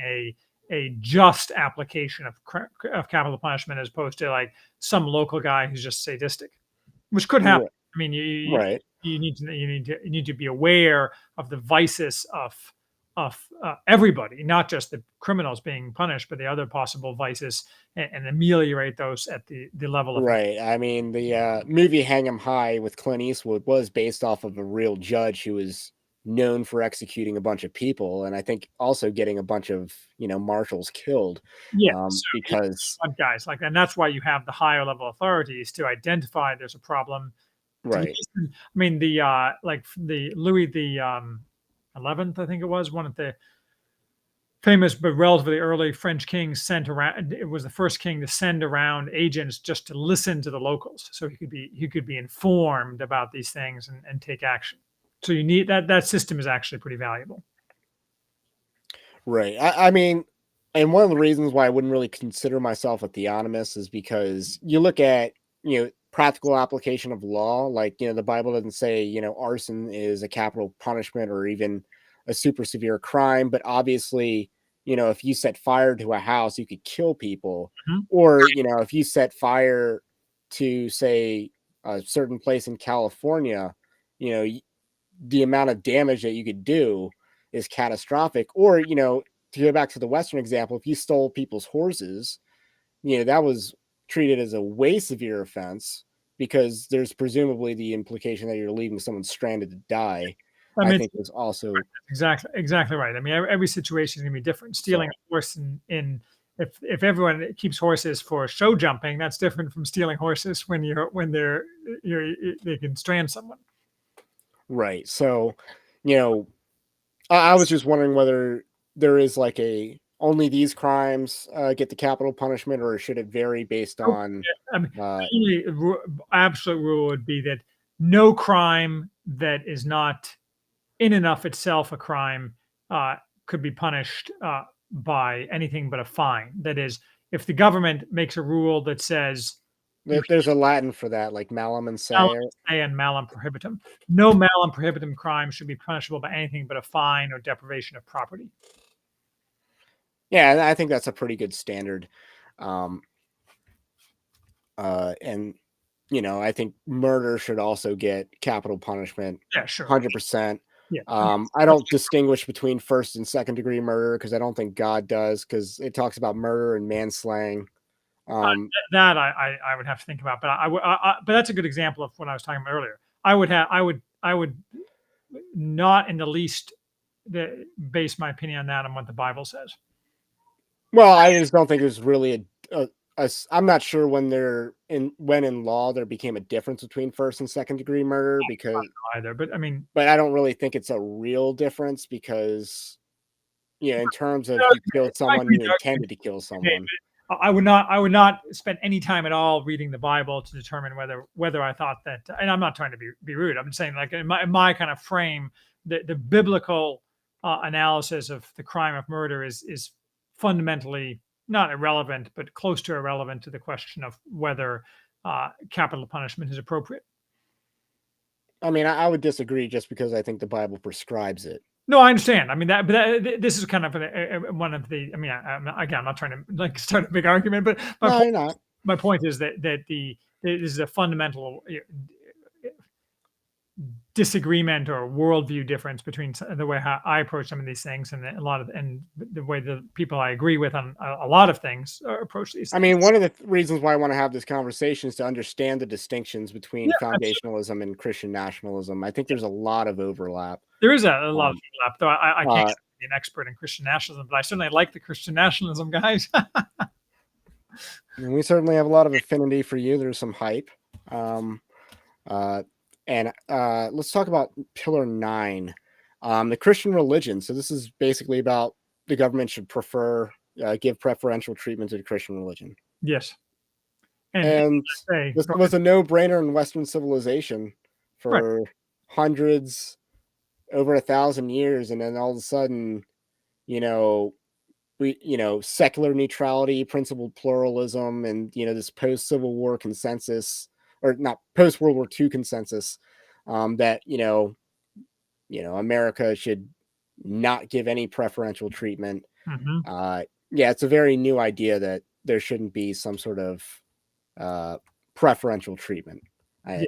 a just application of capital punishment, as opposed to like some local guy who's just sadistic, which could happen. Right. I mean, Right. you need to be aware of the vices of everybody, not just the criminals being punished, but the other possible vices, and ameliorate those at the level of. Right. I mean, the movie Hang 'em High with Clint Eastwood was based off of a real judge who was known for executing a bunch of people, and I think also getting a bunch of marshals killed, Yeah, so yeah, because guys like, and that's why you have the higher level authorities to identify there's a problem. To right. listen, I mean, the like the Louis the 11th, I think it was, one of the famous but relatively early French kings sent around. It was the first king to send around agents just to listen to the locals, so he could be informed about these things and take action. So you need that system is actually pretty valuable. Right. I mean, and one of the reasons why I wouldn't really consider myself a theonomist is because you look at, practical application of law, like, the Bible doesn't say, arson is a capital punishment or even a super severe crime, but obviously, if you set fire to a house, you could kill people. Mhm. Or, if you set fire to, say, a certain place in California, you know, the amount of damage that you could do is catastrophic. Or, to go back to the Western example, if you stole people's horses, that was treated as a way severe offense because there's presumably the implication that you're leaving someone stranded to die. I I mean, think was also exactly right. I mean, every situation is going to be different. Stealing so a horse in if everyone keeps horses for show jumping, that's different from stealing horses when they can strand someone. right. So, you know, I was just wondering whether there is like a only these crimes get the capital punishment, or should it vary based Oh, on yeah, I mean, uh, the only absolute rule would be that no crime that is not in and of itself a crime uh, could be punished by anything but a fine. That is, if the government makes a rule that says you there's a Latin for that, like malum and malum se. se and malum prohibitum, no malum prohibitum crime should be punishable by anything but a fine or deprivation of property. Yeah, I think that's a pretty good standard. Um, and I think murder should also get capital punishment, Yeah, sure. 100%. Yeah, I don't distinguish between first and second degree murder because I don't think God does, because it talks about murder and manslaying. that I would have to think about, but but that's a good example of what I was talking about earlier. I would not in the least base my opinion on that on what the Bible says. Well, I just don't think there's really I'm not sure when in law there became a difference between first and second degree murder, because Either, but I mean, but I don't really think it's a real difference because in terms of you killed I someone, agree you with the argument intended to kill you made, someone. but I would not spend any time at all reading the Bible to determine whether I thought that. And I'm not trying to be rude. I'm saying, like, in my kind of frame, the biblical analysis of the crime of murder is fundamentally not irrelevant, but close to irrelevant to the question of whether capital punishment is appropriate. I mean, I would disagree just because I think the Bible prescribes it. No, I understand. I mean but this is kind of one of the. I mean, again, I'm not trying to like start a big argument, but No, you're not. my point is that this is a fundamental disagreement or worldview difference between the way how I approach some of these things and the way the people I agree with on a lot of things approach these I things. mean, one of the reasons why I want to have this conversation is to understand the distinctions between Yeah, absolutely. foundationalism and Christian nationalism. I think there's a lot of overlap. There is a lot of Um, overlap, though I can't uh, be an expert in Christian nationalism, but I certainly like the Christian nationalism guys. and we certainly have a lot of affinity for you. There's some hype. Um, uh, and let's talk about Pillar 9. The Christian religion. So this is basically about the government should give preferential treatment to the Christian religion. Yes. And And say, this go was ahead. a no-brainer in Western civilization Right. for hundreds, over 1,000 years, and then all of a sudden, you know, secular neutrality, principled pluralism, and this post-Civil War consensus, or not post-World War II consensus, that America should not give any preferential treatment. Hmm. Yeah, it's a very new idea that there shouldn't be some sort of uh, preferential treatment. Yeah.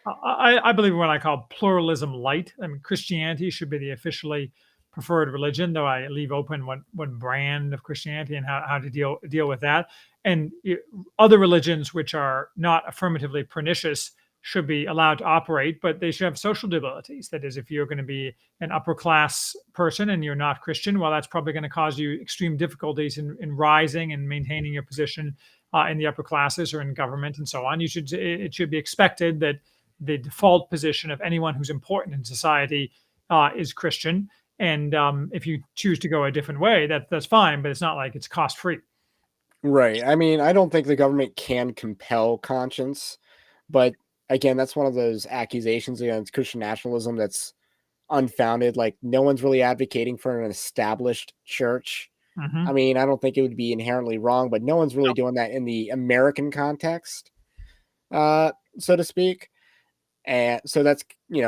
I I believe in what I call pluralism light. I mean, Christianity should be the officially preferred religion, though I leave open what brand of Christianity and how to deal with that. And other religions which are not affirmatively pernicious should be allowed to operate, but they should have social debilities. That is, if you're going to be an upper class person and you're not Christian, well, that's probably going to cause you extreme difficulties in rising and maintaining your position in the upper classes or in government and so on. It should be expected that the default position of anyone who's important in society is Christian. And if you choose to go a different way, that's fine, but it's not like it's cost free. Right. I mean, I don't think the government can compel conscience, but again, that's one of those accusations against Christian nationalism that's unfounded. Like, no one's really advocating for an established church. I Hmm. mean, I don't think it would be inherently wrong, but no one's really doing that in the American context, so to speak. And so that's,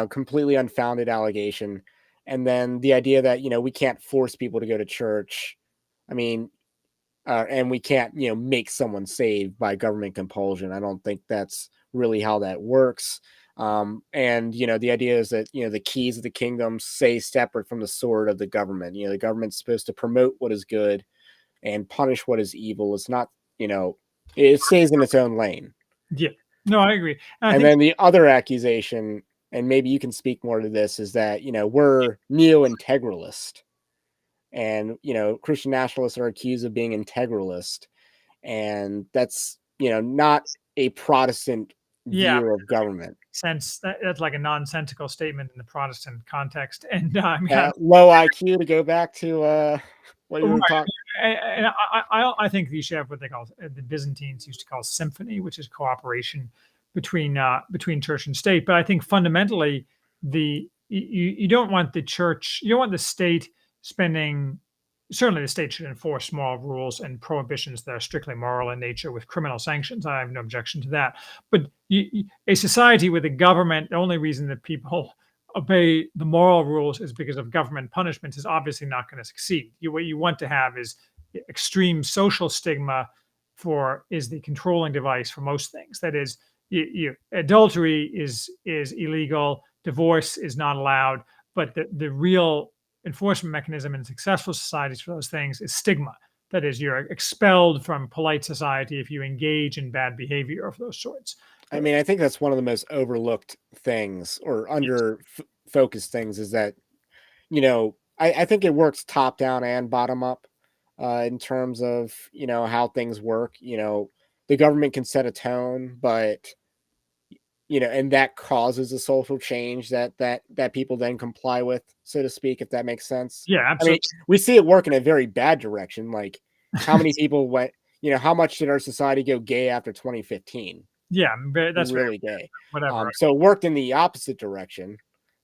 completely unfounded allegation. And then the idea that, we can't force people to go to church. I mean, and we can't, make someone saved by government compulsion. I don't think that's really how that works. And the idea is that the keys of the kingdom stay separate from the sword of the government. The government's supposed to promote what is good and punish what is evil. It's not, it stays in its own lane. Yeah, no, I agree. And I And think, then the other accusation, and maybe you can speak more to this, is that we're neo-integralist, and Christian nationalists are accused of being integralist, and that's not a Protestant yeah, view of government. that's like a nonsensical statement in the Protestant context. And I mean, Low IQ, to go back to what you right. were talking. And I think you should have what they call the Byzantines used to call symphony, which is cooperation between church and state. But I think fundamentally, you don't want the church, you don't want the state spending. Certainly, the state should enforce moral rules and prohibitions that are strictly moral in nature with criminal sanctions. I have no objection to that. But a society with a government, the only reason that people obey the moral rules is because of government punishments is obviously not going to succeed. What you want to have is extreme social stigma for is the controlling device for most things. That is, adultery is illegal, divorce is not allowed, but the real enforcement mechanism in successful societies for those things is stigma. That is, you're expelled from polite society if you engage in bad behavior of those sorts. I mean, I think that's one of the most overlooked things, or under focused things, is that I think it works top down and bottom up, in terms of how things work. The government can set a tone, but and that causes a social change that people then comply with, so to speak, if that makes sense. Yeah, I mean, absolutely. we see it work in a very bad direction. Like, how many people went? How much did our society go gay after 2015? Yeah, that's very Really gay. whatever. So it worked in the opposite direction,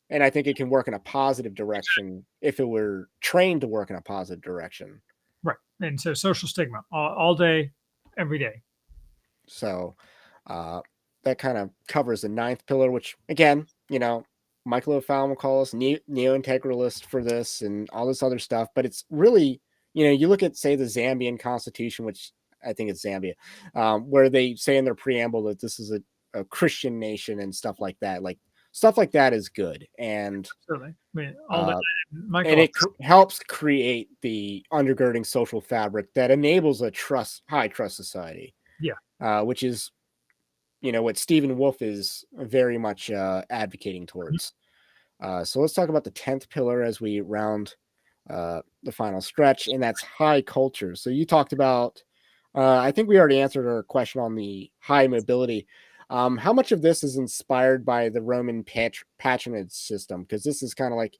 and I think it can work in a positive direction if it were trained to work in a positive direction. Right. And so social stigma all day, every day. So that kind of covers the ninth pillar, which again, Michael O'Fallon will call us neo-integralist for this and all this other stuff. But it's really, you look at, say, the Zambian constitution, which I think it's Zambia, where they say in their preamble that this is a Christian nation and stuff like that. Like, stuff like that is good. And Certainly. I mean, all day. and Michael, it helps create the undergirding social fabric that enables a high trust society, yeah. which is what Stephen Wolf is very much advocating Mhm. towards. So let's talk about the 10th pillar as we round the final stretch, and that's high culture. So you talked about, I think we already answered our question on the high mobility. How much of this is inspired by the Roman patronage system? Because this is kind of like,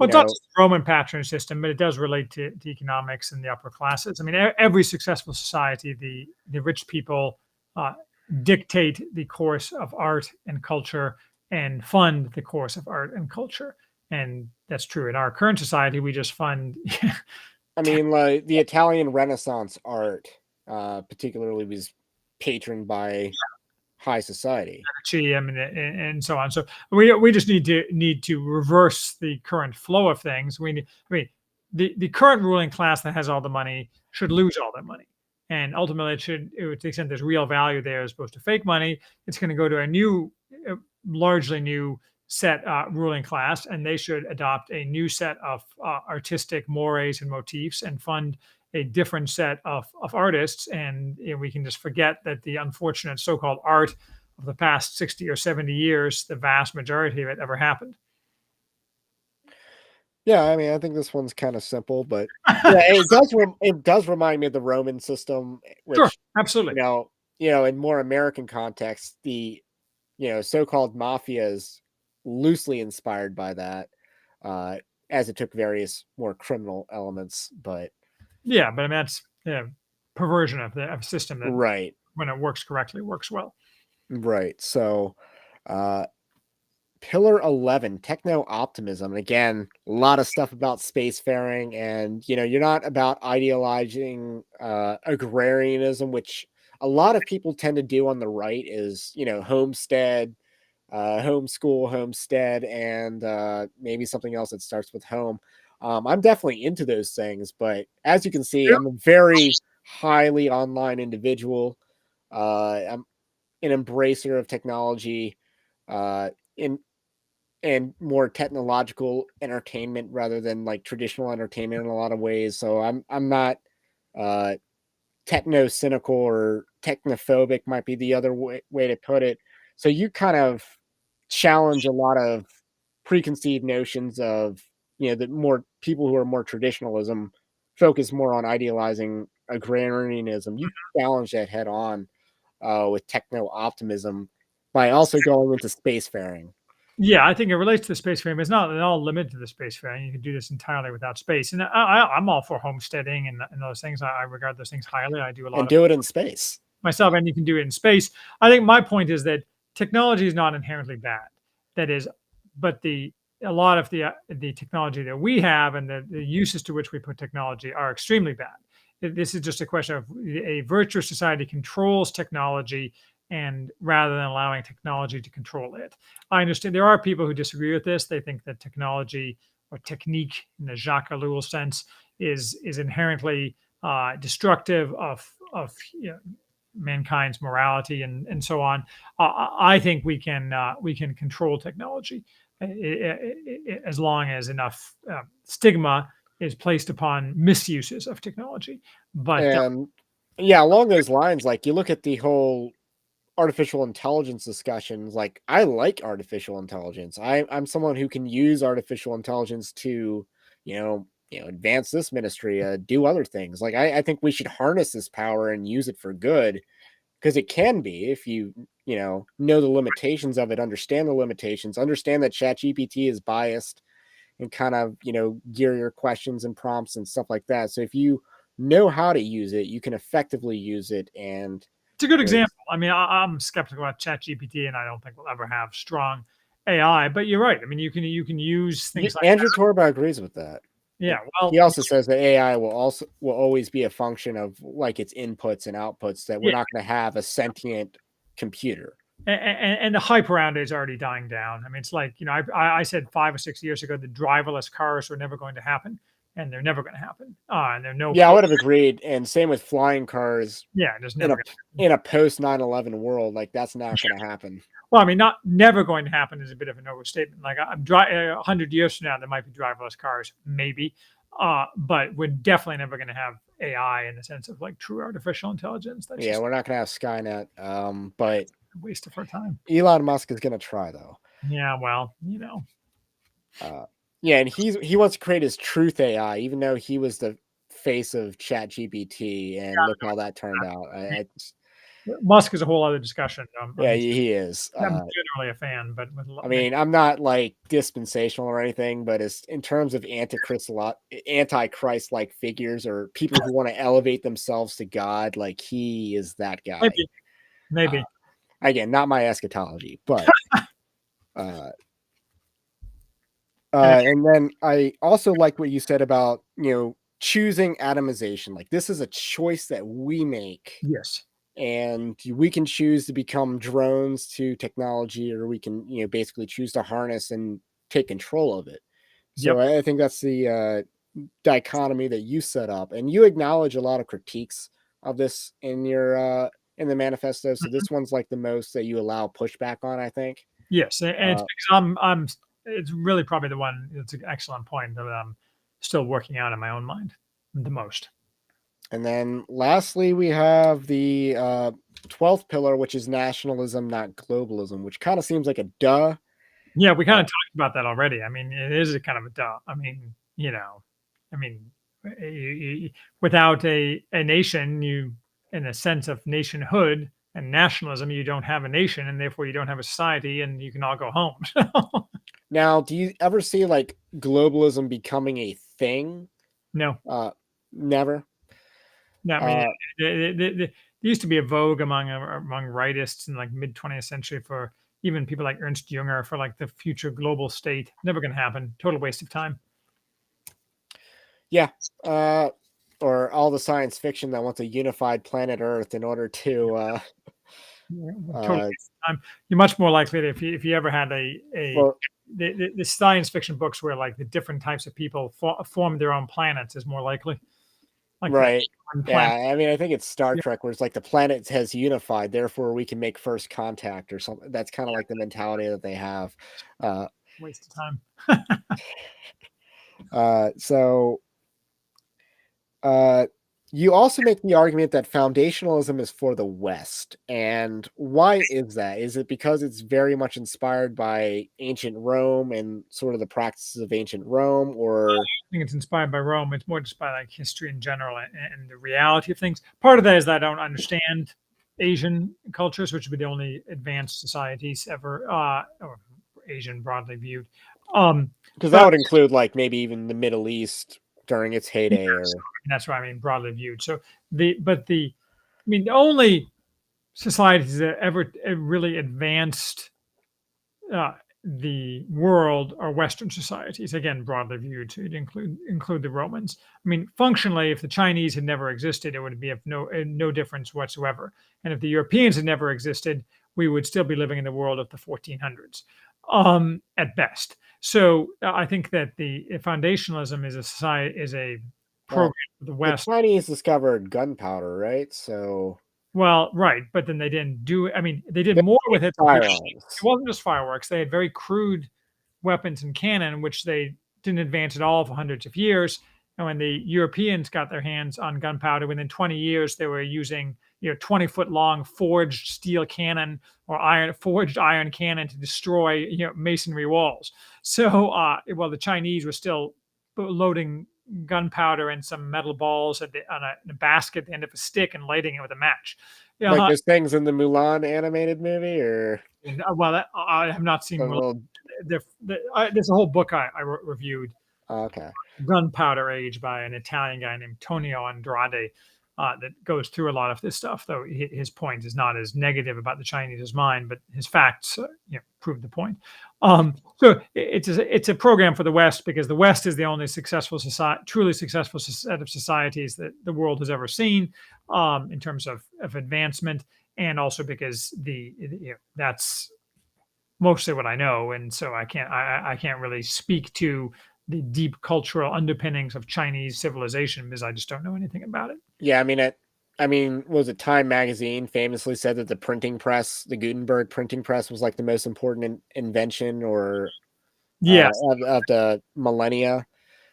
Well, You it's not know, just the Roman patronage system, but it does relate to economics and the upper classes. I mean, every successful society, the rich people uh, dictate the course of art and culture and fund the course of art and culture. And that's true. In our current society, we just fund I mean, like the Italian Renaissance art, particularly was patroned by high society. chi, I mean, and so on. So we just need to reverse the current flow of things. I mean, the current ruling class that has all the money should lose all their money, and ultimately, it should, to the extent there's real value there as opposed to fake money, it's going to go to a new, largely new set ruling class, and they should adopt a new set of artistic mores and motifs and fund a different set of artists, and we can just forget that the unfortunate so-called art of the past 60 or 70 years, the vast majority of it ever happened. Yeah, I mean, I think this one's kind of simple, but yeah, it does remind me of the Roman system, Sure, which absolutely. in more American context, the so-called mafia is loosely inspired by that, uh, as it took various more criminal elements. But Yeah, but I mean, that's perversion of a system that, right, when it works correctly, works well. right. So, uh, Pillar 11, techno optimism. And again, a lot of stuff about spacefaring, and you're not about idealizing agrarianism, which a lot of people tend to do on the right, is homestead, homeschool, homestead, and maybe something else that starts with home. I'm definitely into those things, but as you can see, Yeah. I'm a very highly online individual. I'm an embracer of technology, in and more technological entertainment rather than like traditional entertainment in a lot of ways. So I'm not uh techno cynical or technophobic, might be the other way to put it. So you kind of challenge a lot of preconceived notions of the more people who are more traditionalism, focus more on idealizing agrarianism. You challenge that head on, with techno optimism, by also going into spacefaring. Yeah, I think it relates to the space frame. It's not at all limited to the space frame. You can do this entirely without space. And I'm all for homesteading and those things. I regard those things highly. I do a lot And of do it in space. myself, and you can do it in space. I think my point is that technology is not inherently bad. That is, but a lot of the technology that we have and the uses to which we put technology are extremely bad. This is just a question of a virtuous society controls technology, and rather than allowing technology to control it. I understand there are people who disagree with this. They think that technology or technique in the Jacques Ellul sense is inherently destructive of mankind's morality and so on. I think we can control technology as long as enough stigma is placed upon misuses of technology. But And yeah, along those lines, like you look at the whole artificial intelligence discussions, like I like artificial intelligence. I'm someone who can use artificial intelligence to, advance this ministry, do other things. Like I think we should harness this power and use it for good, because it can be, if you know the limitations of it, understand the limitations, understand that ChatGPT is biased, and kind of gear your questions and prompts and stuff like that. So if you know how to use it, you can effectively use it. And it's a good it's example. I mean, I'm skeptical about ChatGPT, and I don't think we'll ever have strong AI. But you're right. I mean, you can use things like Andrew Torba agrees with that. yeah. He Well, also says that AI will always be a function of like its inputs and outputs, that we're yeah. not going to have a sentient computer. And the hype around it is already dying down. I mean, it's like I said 5 or 6 years ago that driverless cars were never going to happen, and they're never going to happen. And they're no Yeah, I close. would have agreed. And same with flying cars Yeah, there's in never a going to. in a post 9/11 world. Like that's not going to happen. Well, I mean, not never going to happen is a bit of an overstatement. Like 100 years from now, there might be driverless cars, maybe, but we're definitely never going to have AI in the sense of like true artificial intelligence. That's Yeah, just we're not going to have Skynet. But a waste of our time. Elon Musk is going to try though. Yeah, well, Uh, yeah, and he wants to create his truth AI, even though he was the face of Chat GPT, and look how that turned out. Musk is a whole other discussion. Yeah, he is. I'm generally a fan, but with I mean, I'm not like dispensational or anything, but as in terms of antichrist-like figures or people who want to elevate themselves to God, like he is that guy. maybe. Again, not my eschatology, but uh, And and then I also like what you said about choosing atomization. Like this is a choice that we make, yes. and we can choose to become drones to technology, or we can basically choose to harness and take control of it. So Yep. I think that's the dichotomy that you set up, and you acknowledge a lot of critiques of this in the manifesto. So Mhm. this one's like the most that you allow pushback on, I think. Yes, and it's Uh, because I'm it's really probably the one. It's an excellent point that I'm still working out in my own mind the most. and then lastly, we have the 12th pillar, which is nationalism, not globalism, which kind of seems like a duh. Yeah, we kind Uh, of talked about that already. I mean, it is a kind of a duh. I mean, I mean, without a nation, you, in a sense of nationhood and nationalism, you don't have a nation, and therefore you don't have a society, and you can all go home. Now, do you ever see like globalism becoming a thing? No, Uh, Never. no. I mean, Uh, there used to be a vogue among rightists in like mid 20th century for even people like Ernst Jünger for like the future global state. Never going to happen. Total waste of time. yeah. Uh, or all the science fiction that wants a unified planet Earth in order to Yeah, totally uh, waste of time. You're much more likely to, if you ever had a well, the science fiction books where like the different types of people form their own planets is more likely. Like the right. one planet. Yeah, I mean, I think it's Star Yeah, Trek where it's like the planet has unified, therefore we can make first contact or something. That's kind of like the mentality that they have. Uh, waste of time. so Uh, you also make the argument that foundationalism is for the West. And why is that? Is it because it's very much inspired by ancient Rome and sort of the practices of ancient Rome? Or, I think it's inspired by Rome. It's more just by like history in general and the reality of things. Part of that is that I don't understand Asian cultures, which would be the only advanced societies ever, or Asian broadly viewed. Um, because that but would include like maybe even the Middle East during its yeah, heyday, so, or that's what I mean, broadly viewed. So I mean, the only societies that ever really advanced uh, the world are Western societies, again, broadly viewed to include the Romans. I mean, functionally, if the Chinese had never existed, it would be of no difference whatsoever. And if the Europeans had never existed, we would still be living in the world of the 1400s, at best. So I think that the foundationalism is a program well, for the the West. Chinese discovered gunpowder, right? So Well, right, but then they didn't do it. I mean, they did they more made with it. It firearms. wasn't just fireworks. They had very crude weapons and cannon, which they didn't advance at all for hundreds of years. And when the Europeans got their hands on gunpowder, within 20 years, they were using 20-foot long forged steel cannon or forged iron cannon to destroy masonry walls. So while the Chinese were still loading gunpowder and some metal balls on a basket at the end of a stick and lighting it with a match. Like Yeah, those things in the Mulan animated movie, or well, I have not seen a Mulan. little. There's a whole book I reviewed, Okay. Gunpowder Age, by an Italian guy named Tonio Andrade, that goes through a lot of this stuff. Though his point is not as negative about the Chinese as mine, but his facts prove the point. So it's a program for the West because the West is the only successful society, truly successful set of societies that the world has ever seen, in terms of advancement, and also because that's mostly what I know, and so I can't really speak to the deep cultural underpinnings of Chinese civilization because I just don't know anything about it. Yeah, I mean, was it Time magazine famously said that the printing press, the Gutenberg printing press, was like the most important invention or Yes, of the millennia.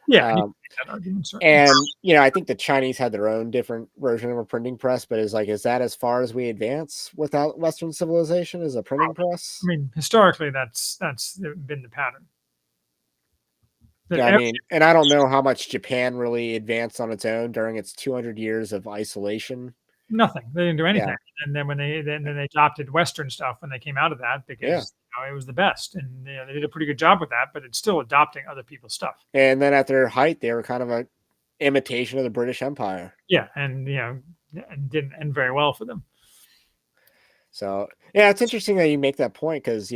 yeah, and you Um, can make that argument certainly. and I think the Chinese had their own different version of a printing press, but is that as far as we advance without Western civilization? Is a printing I press? mean, historically, that's been the pattern. That Yeah, I mean, and I don't know how much Japan really advanced on its own during its 200 years of isolation. Nothing. They didn't do Yeah, anything. And then then they adopted Western stuff when they came out of that yeah. because it was the best, and they did a pretty good job with that. But it's still adopting other people's stuff. And then at their height, they were kind of a imitation of the British Empire. Yeah, and and didn't end very well for them. So yeah, it's interesting that you make that point because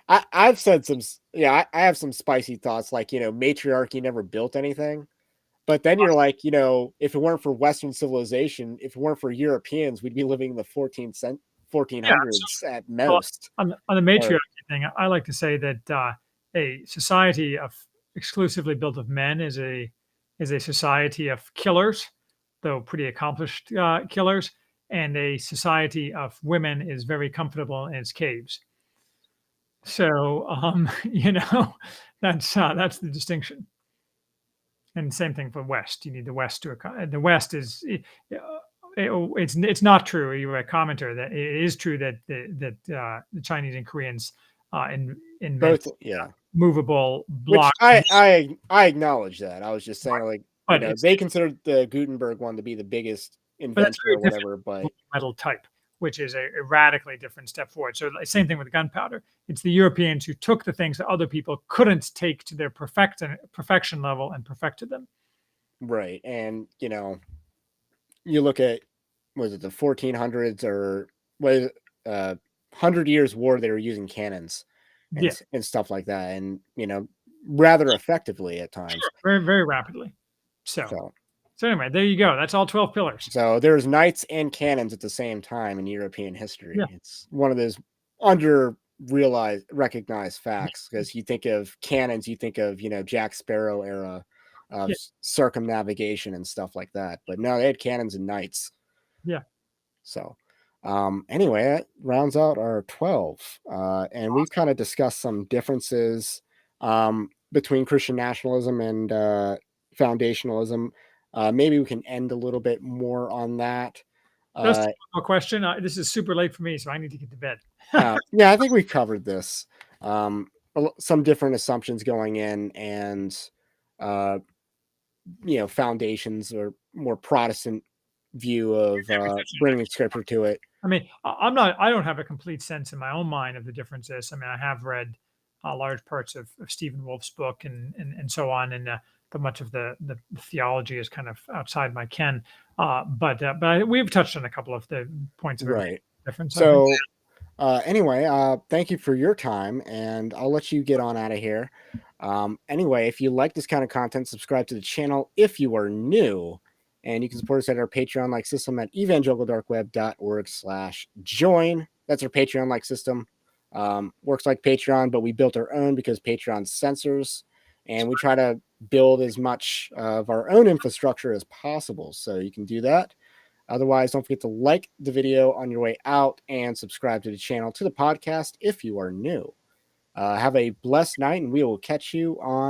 I've said some I have some spicy thoughts like matriarchy never built anything, but then you're like if it weren't for Western civilization, if it weren't for Europeans, we'd be living in the 1400s Yeah. at So most. on the Or matriarchy thing, I like to say that a society of exclusively built of men is a society of killers, though pretty accomplished killers, and a society of women is very comfortable in its caves. So that's the distinction. And same thing for West. You need the West to the West is it's not true. You were a commenter that it is true that the Chinese and Koreans invent both, yeah. movable Which blocks, I acknowledge that. I was just saying like but it's they considered the Gutenberg one to be the biggest but that's invention very or different whatever, but from metal type, which is a radically different step forward. So the same thing with gunpowder. It's the Europeans who took the things that other people couldn't take to their perfection level and perfected them. right. And you look at was it the 1400s or was 100 years war they were using cannons Yeah, and stuff like that and rather effectively at times. sure, very very rapidly. So So so anyway, there you go. That's all 12 pillars. there's knights and cannons at the same time in European Yeah. history. It's one of those under realized recognized facts because you think of cannons, you think of Jack Sparrow era of Yeah. circumnavigation and stuff like that, but no, they had cannons and knights. Yeah. So, anyway, that rounds out our 12. And we've kind of discussed some differences between Christian nationalism and foundationalism. Maybe we can end a little bit more on that. Just Uh, one more question. This is super late for me, so I need to get to bed. yeah, I think we covered this. Some different assumptions going in, and uh, foundations or more Protestant view of bringing scripture to it. I mean, I don't have a complete sense in my own mind of the differences. I mean, I have read large parts of Stephen Wolf's book and so on, and but much of the theology is kind of outside my ken. But we've touched on a couple of the points of Right. difference. I think. So, anyway, thank you for your time, and I'll let you get on out of here. Anyway, if you like this kind of content, subscribe to the channel if you are new, and you can support us at our Patreon-like system at evangelicaldarkweb.org/join. That's our Patreon-like system. Works like Patreon, but we built our own because Patreon censors, and we try to build as much of our own infrastructure as possible. So you can do that. Otherwise, don't forget to like the video on your way out and subscribe to the channel, to the podcast if you are new. Have a blessed night, and we will catch you on